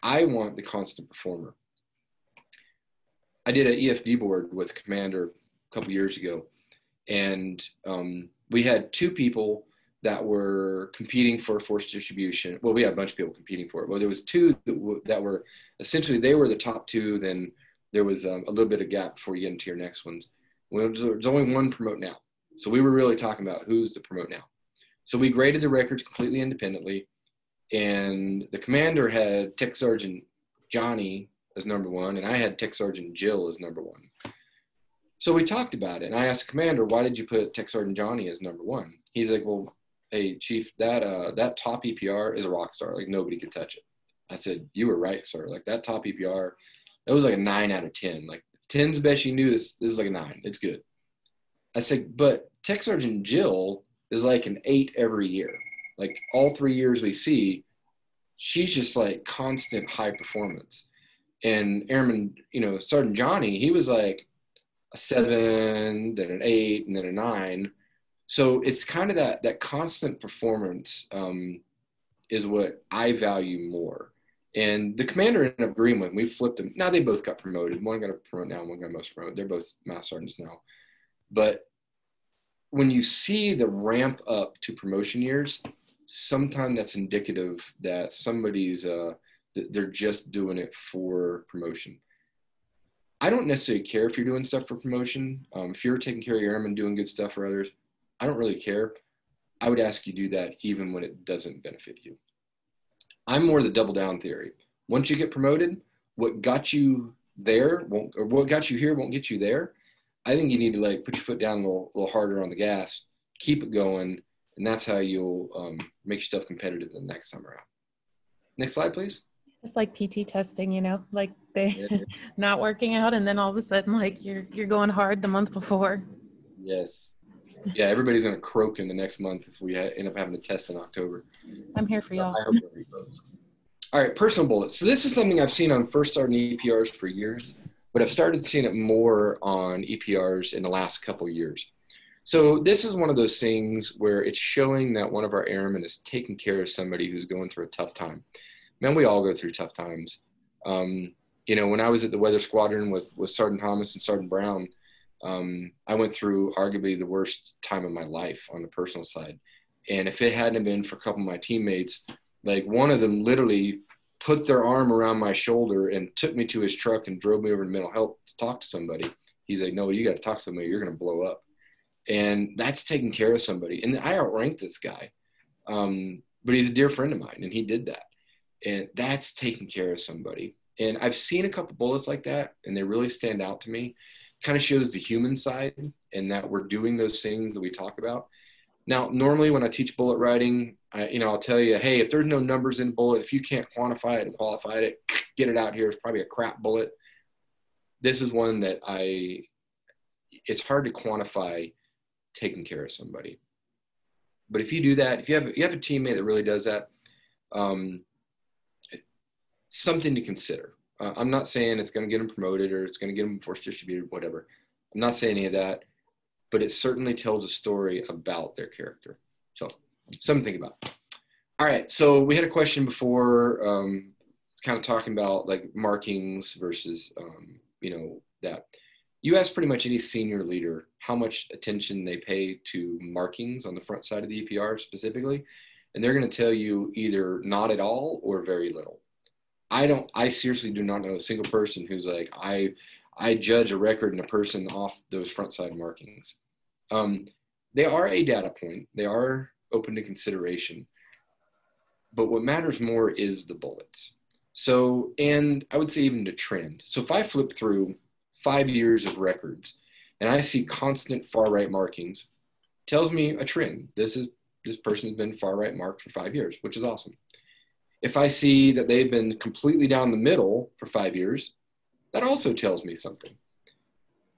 I want the constant performer. I did an EFD board with a commander a couple years ago, and we had 2 people that were competing for force distribution. Well, we had a bunch of people competing for it. Well, there was 2 that were essentially, they were the top 2. Then there was a little bit of gap before you get into your next ones. Well, there's only 1 promote now. So we were really talking about who's the promote now. So we graded the records completely independently. And the commander had Tech Sergeant Johnny as number 1, and I had Tech Sergeant Jill as number 1. So we talked about it, and I asked the commander, why did you put Tech Sergeant Johnny as number 1? He's like, well, hey, Chief, that top EPR is a rock star. Like, nobody could touch it. I said, you were right, sir. Like, that top EPR, that was like a 9 out of 10. Like, 10's the best you knew. This is like a 9. It's good. I said, but Tech Sergeant Jill is like an 8 every year. Like, all 3 years we see, she's just like constant high performance. And Airman, Sergeant Johnny, he was like a 7, then an 8, and then a 9. So it's kind of that constant performance is what I value more. And the commander ended up agreeing with him. We flipped them. Now they both got promoted. One got a promote now, one got a most promoted. They're both master sergeants now. But when you see the ramp up to promotion years, sometimes that's indicative that somebody's they're just doing it for promotion. I don't necessarily care if you're doing stuff for promotion. If you're taking care of your airmen, doing good stuff for others, I don't really care. I would ask you do that even when it doesn't benefit you. I'm more the double down theory. Once you get promoted, what got you there or what got you here won't get you there. I think you need to put your foot down a little harder on the gas, keep it going, and that's how you'll make yourself competitive the next time around. Next slide, please. It's like PT testing, like they not working out, and then all of a sudden, you're going hard the month before. Yes. Yeah, everybody's going to croak in the next month if we end up having to test in October. I'm here for y'all. I hope nobody croaks. All right, personal bullets. So this is something I've seen on first sergeant EPRs for years, but I've started seeing it more on EPRs in the last couple of years. So this is one of those things where it's showing that one of our airmen is taking care of somebody who's going through a tough time. Man, we all go through tough times. When I was at the weather squadron with Sergeant Thomas and Sergeant Brown, I went through arguably the worst time of my life on the personal side. And if it hadn't been for a couple of my teammates, one of them literally put their arm around my shoulder and took me to his truck and drove me over to mental health to talk to somebody. He's like, no, you got to talk to somebody. You're going to blow up. And that's taking care of somebody. And I outranked this guy. But he's a dear friend of mine, and he did that. And that's taking care of somebody. And I've seen a couple bullets like that, and they really stand out to me. Kind of shows the human side, and that we're doing those things that we talk about. Now, normally when I teach bullet writing, I'll tell you, hey, if there's no numbers in bullet, if you can't quantify it and qualify it, get it out here. It's probably a crap bullet. This is one that it's hard to quantify taking care of somebody. But if you do that, if you have a teammate that really does that, something to consider. I'm not saying it's going to get them promoted or it's going to get them force distributed, whatever. I'm not saying any of that, but it certainly tells a story about their character. So something to think about. All right. So we had a question before, kind of talking about like markings versus, that. You ask pretty much any senior leader how much attention they pay to markings on the front side of the EPR specifically, and they're going to tell you either not at all or very little. I seriously do not know a single person who's like, I judge a record and a person off those front side markings. They are a data point. They are open to consideration. But what matters more is the bullets. So, and I would say even the trend. So if I flip through 5 years of records and I see constant far right markings, tells me a trend. This person's been far right marked for 5 years, which is awesome. If I see that they've been completely down the middle for 5 years, that also tells me something.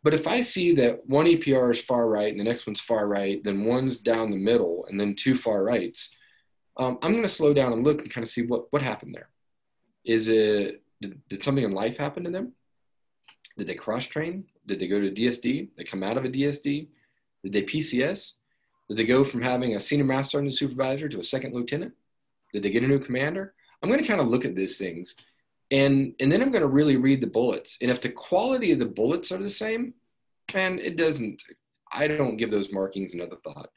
But if I see that one EPR is far right and the next one's far right, then one's down the middle and then two far rights, I'm going to slow down and look and kind of see what happened there. Did something in life happen to them? Did they cross-train? Did they go to DSD? Did they come out of a DSD? Did they PCS? Did they go from having a senior master sergeant supervisor to a second lieutenant? Did they get a new commander? I'm going to kind of look at these things. And then I'm going to really read the bullets. And if the quality of the bullets are the same, and I don't give those markings another thought.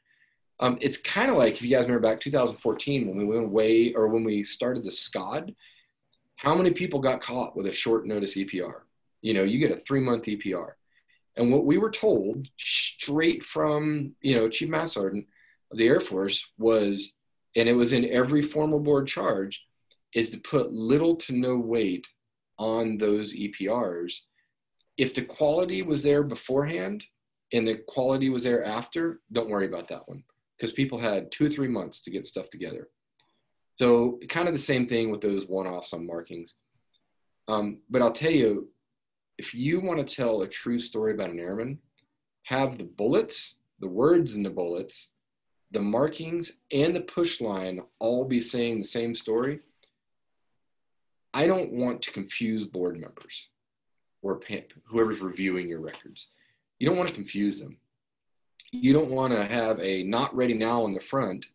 It's kind of like, if you guys remember back 2014 when we went away, or when we started the SCOD, how many people got caught with a short notice EPR? You get a 3-month EPR. And what we were told straight from, Chief Master Sergeant of the Air Force was, and it was in every formal board charge, is to put little to no weight on those EPRs. If the quality was there beforehand and the quality was there after, don't worry about that one, because people had 2 or 3 months to get stuff together. So kind of the same thing with those one-offs on markings. But I'll tell you, if you want to tell a true story about an airman, have the bullets, the words in the bullets, the markings, and the push line all be saying the same story. I don't want to confuse board members or whoever's reviewing your records. You don't want to confuse them. You don't want to have a not ready now on the front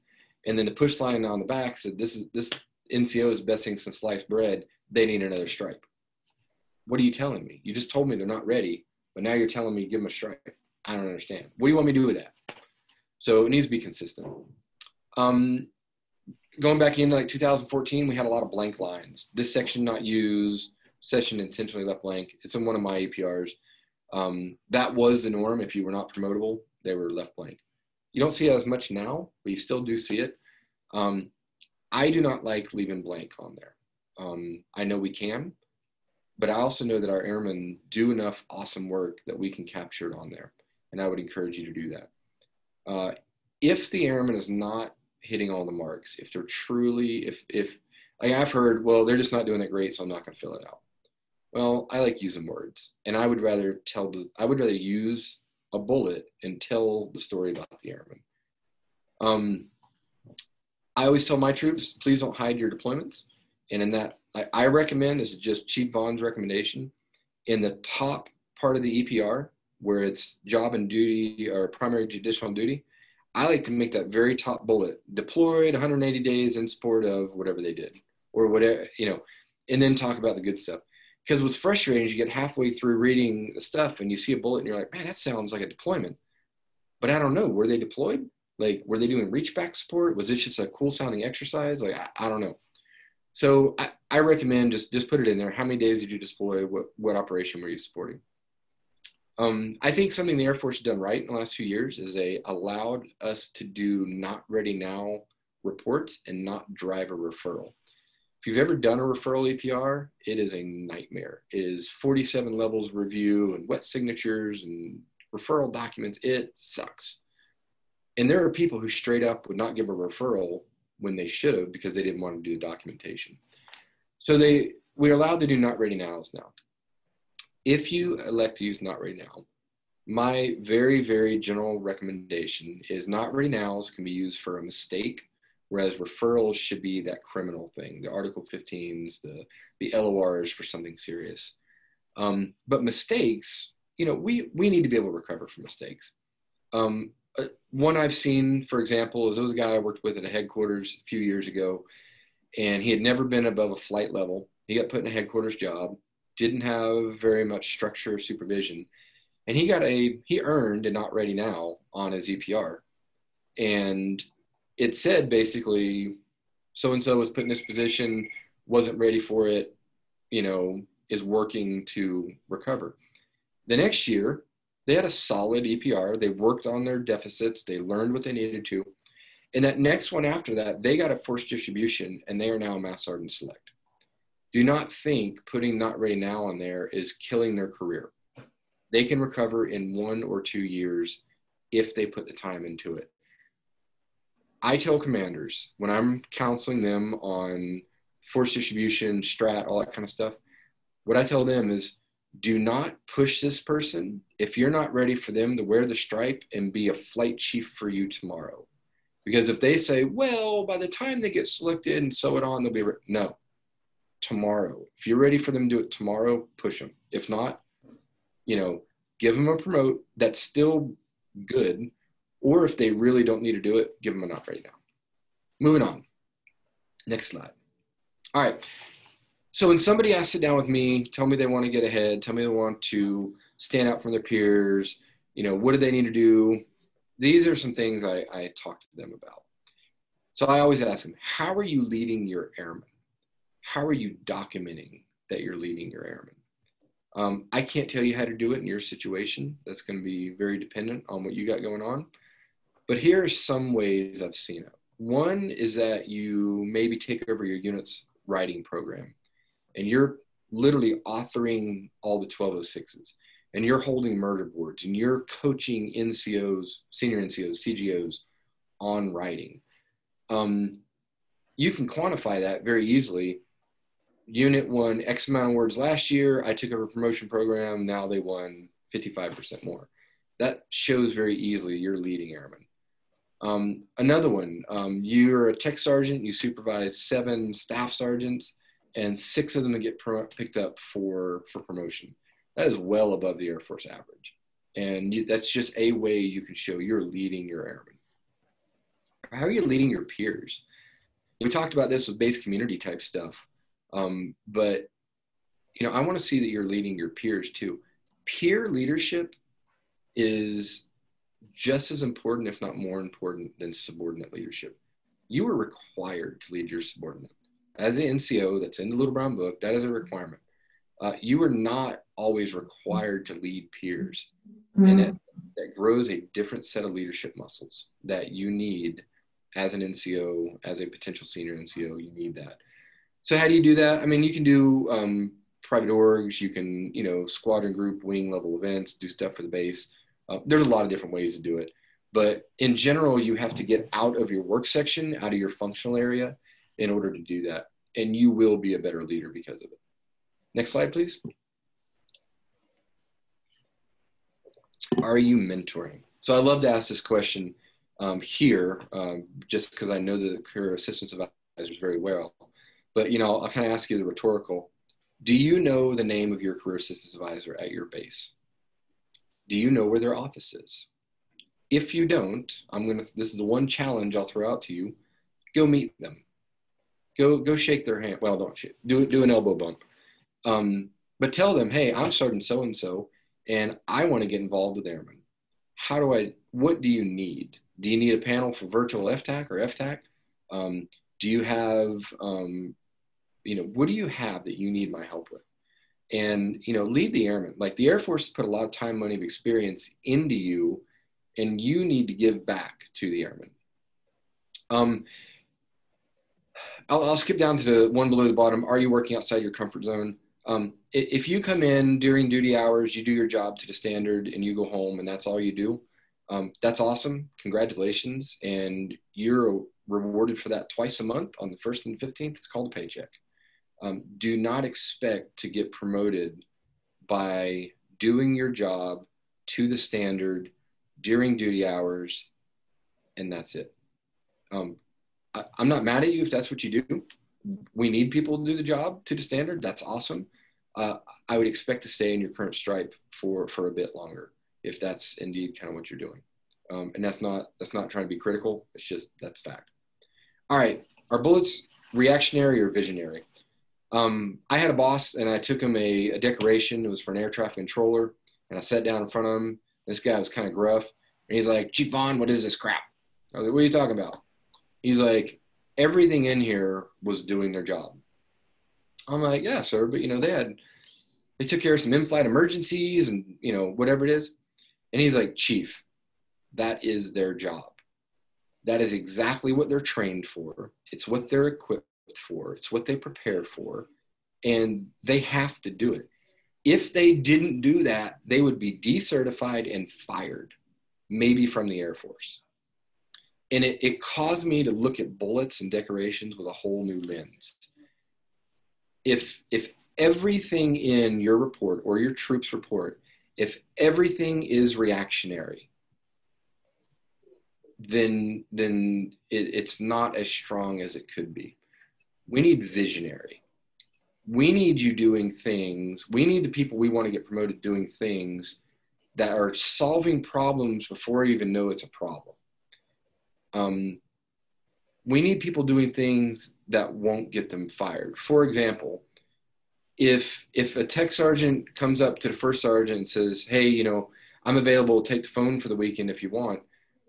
and then the push line on the back said this NCO is best thing since sliced bread. They need another stripe. What are you telling me? You just told me they're not ready, but now you're telling me give them a stripe. I don't understand. What do you want me to do with that? So it needs to be consistent. Going back into like 2014, we had a lot of blank lines. This section not used, session intentionally left blank. It's in one of my APRs. That was the norm. If you were not promotable, they were left blank. You don't see it as much now, but you still do see it. I do not like leaving blank on there. I know we can, but I also know that our airmen do enough awesome work that we can capture it on there. And I would encourage you to do that. If the airman is not hitting all the marks, if they're truly, if like I've heard, well, they're just not doing it great, so I'm not going to fill it out. Well, I like using words, and I would rather use a bullet and tell the story about the airman. I always tell my troops, please don't hide your deployments. And in that, I recommend, this is just Chief Vaughan's recommendation, in the top part of the EPR, where it's job and duty or primary judicial on duty, I like to make that very top bullet, deployed 180 days in support of whatever they did, or whatever, and then talk about the good stuff. Because what's frustrating is you get halfway through reading the stuff and you see a bullet and you're like, man, that sounds like a deployment. But I don't know, were they deployed? Like, were they doing reach back support? Was this just a cool sounding exercise? Like, I don't know. So I recommend just put it in there. How many days did you deploy? What operation were you supporting? I think something the Air Force has done right in the last few years is they allowed us to do not ready now reports and not drive a referral. If you've ever done a referral EPR, it is a nightmare. It is 47 levels of review and wet signatures and referral documents. It sucks. And there are people who straight up would not give a referral when they should have because they didn't want to do the documentation. So we're allowed to do not ready nows now. If you elect to use not ready now, my very, very general recommendation is not ready nows can be used for a mistake, whereas referrals should be that criminal thing, the Article 15s, the LORs for something serious. But mistakes, you know, we need to be able to recover from mistakes. One I've seen, for example, is there was a guy I worked with at a headquarters a few years ago, and he had never been above a flight level. He got put in a headquarters job, didn't have very much structure or supervision, and he earned a not ready now on his EPR. And it said basically, so-and-so was put in this position, wasn't ready for it, you know, is working to recover. The next year, they had a solid EPR. They worked on their deficits. They learned what they needed to. And that next one after that, they got a forced distribution, and they are now a Mass Sergeant Select. Do not think putting not ready now on there is killing their career. They can recover in 1 or 2 years if they put the time into it. I tell commanders when I'm counseling them on force distribution, strat, all that kind of stuff, what I tell them is do not push this person if you're not ready for them to wear the stripe and be a flight chief for you tomorrow. Because if they say, well, by the time they get selected and so on, they'll be ready. No, tomorrow. If you're ready for them to do it tomorrow, push them. If not, you know, give them a promote that's still good. Or if they really don't need to do it, give them a not ready now. Moving on. Next slide. All right. So when somebody has to sit down with me, tell me they want to get ahead, tell me they want to stand out from their peers, you know, what do they need to do? These are some things I talk to them about. So I always ask them, how are you leading your airmen? How are you documenting that you're leading your airmen? I can't tell you how to do it in your situation. That's going to be very dependent on what you got going on. But here are some ways I've seen it. One is that you maybe take over your unit's writing program, and you're literally authoring all the 1206s, and you're holding murder boards, and you're coaching NCOs, senior NCOs, CGOs on writing. You can quantify that very easily. Unit won X amount of words last year. I took over a promotion program. Now they won 55% more. That shows very easily you're leading airmen. Another one, you're a tech sergeant. You supervise 7 staff sergeants, and 6 of them get picked up for promotion. That is well above the Air Force average. And that's just a way you can show you're leading your airmen. How are you leading your peers? We talked about this with base community type stuff. But, you know, I want to see that you're leading your peers too. Peer leadership is just as important, if not more important, than subordinate leadership. You are required to lead your subordinate. As an NCO, that's in the Little Brown Book, that is a requirement. You are not always required to lead peers. And that grows a different set of leadership muscles that you need as an NCO, as a potential senior NCO. You need that. So how do you do that? I mean, you can do private orgs, you can, you know, squadron group, wing level events, do stuff for the base. There's a lot of different ways to do it. But in general, you have to get out of your work section, out of your functional area in order to do that. And you will be a better leader because of it. Next slide, please. Are you mentoring? So I love to ask this question here, just because I know the career assistance advisors very well. But, you know, I'll kind of ask you the rhetorical. Do you know the name of your career assistance advisor at your base? Do you know where their office is? If you don't, this is the one challenge I'll throw out to you. Go meet them. Go shake their hand. Well, don't shake. Do an elbow bump. But tell them, hey, I'm Sergeant so-and-so, and I want to get involved with airmen. What do you need? Do you need a panel for virtual FTAC or FTAC? Do you have, you know, what do you have that you need my help with? And, you know, lead the airmen. Like, the Air Force put a lot of time, money, and experience into you, and you need to give back to the airmen. I'll skip down to the one below the bottom. Are you working outside your comfort zone? If you come in during duty hours, you do your job to the standard and you go home and that's all you do, that's awesome. Congratulations. And you're rewarded for that twice a month on the 1st and 15th. It's called a paycheck. Do not expect to get promoted by doing your job to the standard during duty hours, and that's it. I'm not mad at you if that's what you do. We need people to do the job to the standard. That's awesome. I would expect to stay in your current stripe for a bit longer if that's indeed kind of what you're doing. And that's not trying to be critical. It's just, that's fact. All right, are bullets reactionary or visionary? I had a boss and I took him a decoration. It was for an air traffic controller. And I sat down in front of him. This guy was kind of gruff. And he's like, Chief Vaughan, what is this crap? I was like, what are you talking about? He's like, everything in here was doing their job. I'm like, yeah, sir. But, they took care of some in-flight emergencies and, whatever it is. And he's like, Chief, that is their job. That is exactly what they're trained for. It's what they're equipped for. It's what they prepare for. And they have to do it. If they didn't do that, they would be decertified and fired, maybe from the Air Force. And it caused me to look at bullets and decorations with a whole new lens. If everything in your report or your troops report, if everything is reactionary, then it's not as strong as it could be. We need visionary. We need you doing things. We need the people we want to get promoted doing things that are solving problems before you even know it's a problem. We need people doing things that won't get them fired. For example, if a tech sergeant comes up to the first sergeant and says, hey, I'm available, take the phone for the weekend if you want.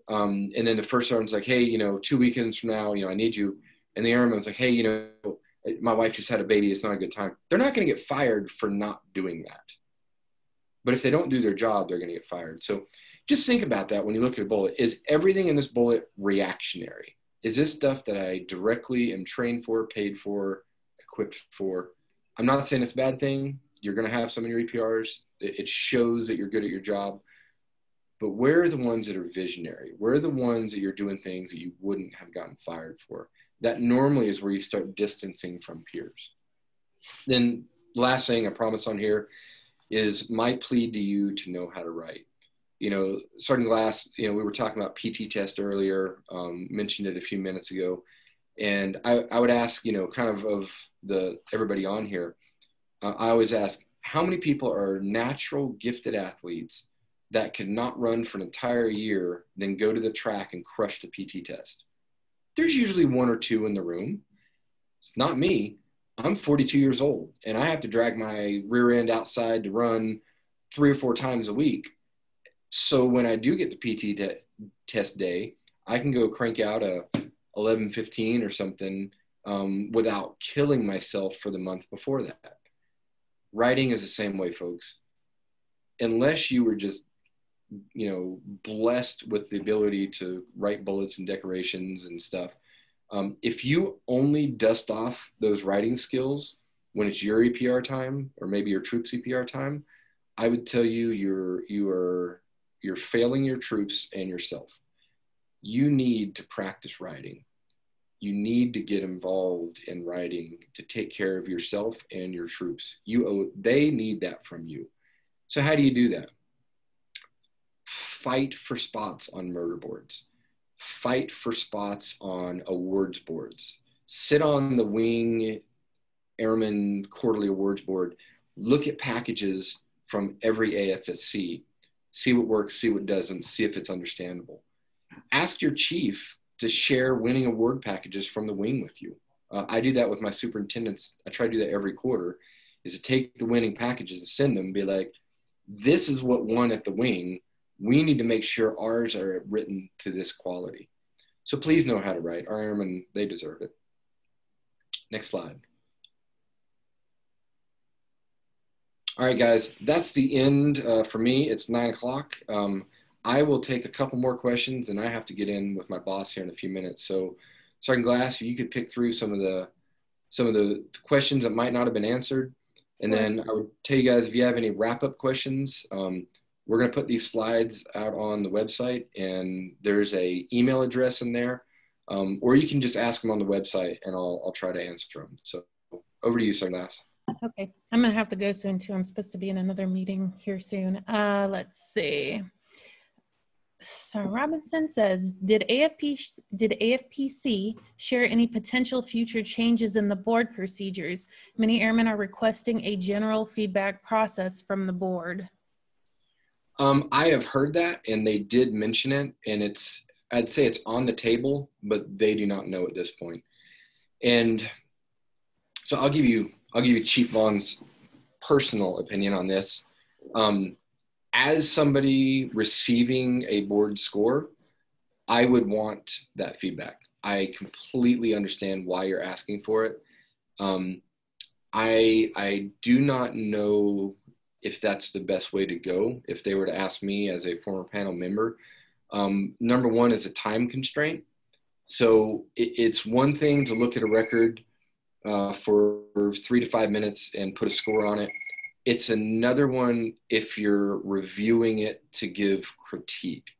And then the first sergeant's like, hey, 2 weekends from now, I need you. And the airman's like, hey, my wife just had a baby. It's not a good time. They're not going to get fired for not doing that. But if they don't do their job, they're going to get fired. So just think about that when you look at a bullet. Is everything in this bullet reactionary? Is this stuff that I directly am trained for, paid for, equipped for? I'm not saying it's a bad thing. You're going to have some of your EPRs. It shows that you're good at your job. But where are the ones that are visionary? Where are the ones that you're doing things that you wouldn't have gotten fired for? That normally is where you start distancing from peers. Then last thing I promise on here is my plea to you to know how to write. Sergeant Glass, we were talking about PT test earlier, mentioned it a few minutes ago. And I would ask, kind of everybody on here, I always ask, how many people are natural gifted athletes that could not run for an entire year, then go to the track and crush the PT test? There's usually one or two in the room. It's not me. I'm 42 years old and I have to drag my rear end outside to run 3 or 4 times a week. So when I do get the PT test day, I can go crank out a 11:15 or something without killing myself for the month before that. Writing is the same way, folks. Unless you were just blessed with the ability to write bullets and decorations and stuff. If you only dust off those writing skills when it's your EPR time or maybe your troops EPR time, I would tell you you're failing your troops and yourself. You need to practice writing. You need to get involved in writing to take care of yourself and your troops. They need that from you. So how do you do that? Fight for spots on murder boards. Fight for spots on awards boards. Sit on the wing Airmen quarterly awards board. Look at packages from every AFSC. See what works, see what doesn't, see if it's understandable. Ask your chief to share winning award packages from the wing with you. I do that with my superintendents. I try to do that every quarter, is to take the winning packages and send them and be like, this is what won at the wing. We need to make sure ours are written to this quality. So please know how to write. Our airmen, they deserve it. Next slide. All right, guys, that's the end for me. It's 9 o'clock. I will take a couple more questions and I have to get in with my boss here in a few minutes. So Sergeant Glass, if you could pick through some of the questions that might not have been answered. And then I would tell you guys, if you have any wrap-up questions, we're going to put these slides out on the website, and there's a email address in there, or you can just ask them on the website, and I'll try to answer them. So over to you, Sergeant Glass. Okay, I'm going to have to go soon too. I'm supposed to be in another meeting here soon. Let's see. So Robinson says, did AFPC share any potential future changes in the board procedures? Many airmen are requesting a general feedback process from the board. I have heard that, and they did mention it, and I'd say it's on the table, but they do not know at this point. And so I'll give you Chief Vaughan's personal opinion on this. As somebody receiving a board score, I would want that feedback. I completely understand why you're asking for it. I do not know if that's the best way to go. If they were to ask me as a former panel member, number one is a time constraint. So it's one thing to look at a record for 3 to 5 minutes and put a score on it. It's another one if you're reviewing it to give critique.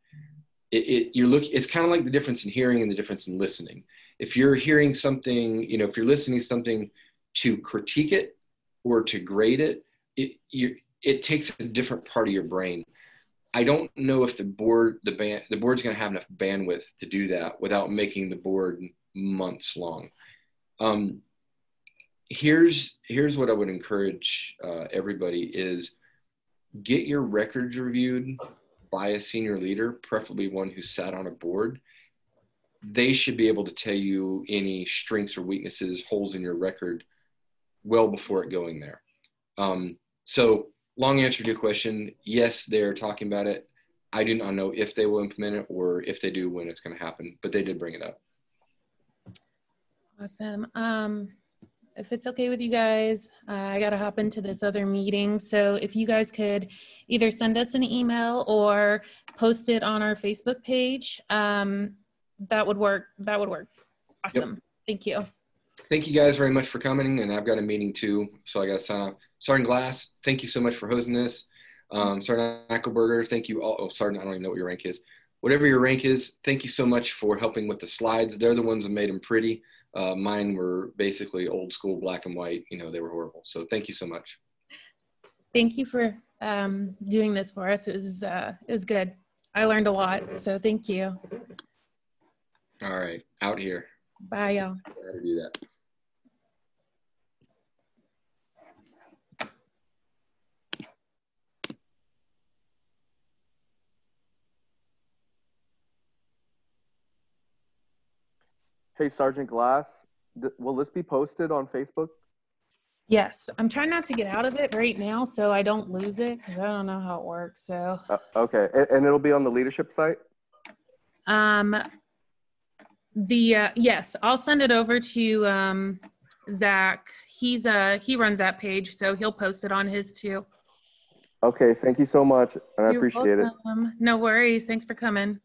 It's kind of like the difference in hearing and the difference in listening. If you're hearing something, if you're listening to something to critique it or to grade it, it takes a different part of your brain. I don't know if the board's going to have enough bandwidth to do that without making the board months long. Here's what I would encourage everybody is get your records reviewed by a senior leader, preferably one who sat on a board. They should be able to tell you any strengths or weaknesses, holes in your record well before it going there. So long answer to your question, yes, they're talking about it. I do not know if they will implement it or if they do, when it's going to happen, but they did bring it up. Awesome. If it's okay with you guys, I got to hop into this other meeting. So if you guys could either send us an email or post it on our Facebook page, that would work. That would work. Awesome. Yep. Thank you. Thank you guys very much for coming. And I've got a meeting too, so I got to sign off. Sergeant Glass, thank you so much for hosting this. Sergeant Ackelberger, thank you all. Oh, Sergeant, I don't even know what your rank is. Whatever your rank is, thank you so much for helping with the slides. They're the ones that made them pretty. Mine were basically old school black and white. They were horrible. So thank you so much. Thank you for doing this for us. It was good. I learned a lot. So thank you. All right. Out here. Bye, y'all. How to do that. Hey, Sergeant Glass, will this be posted on Facebook? Yes, I'm trying not to get out of it right now so I don't lose it because I don't know how it works. So okay, and it'll be on the leadership site? Yes, I'll send it over to Zach. He runs that page, so he'll post it on his too. Okay, thank you so much, and I appreciate it. No worries. Thanks for coming.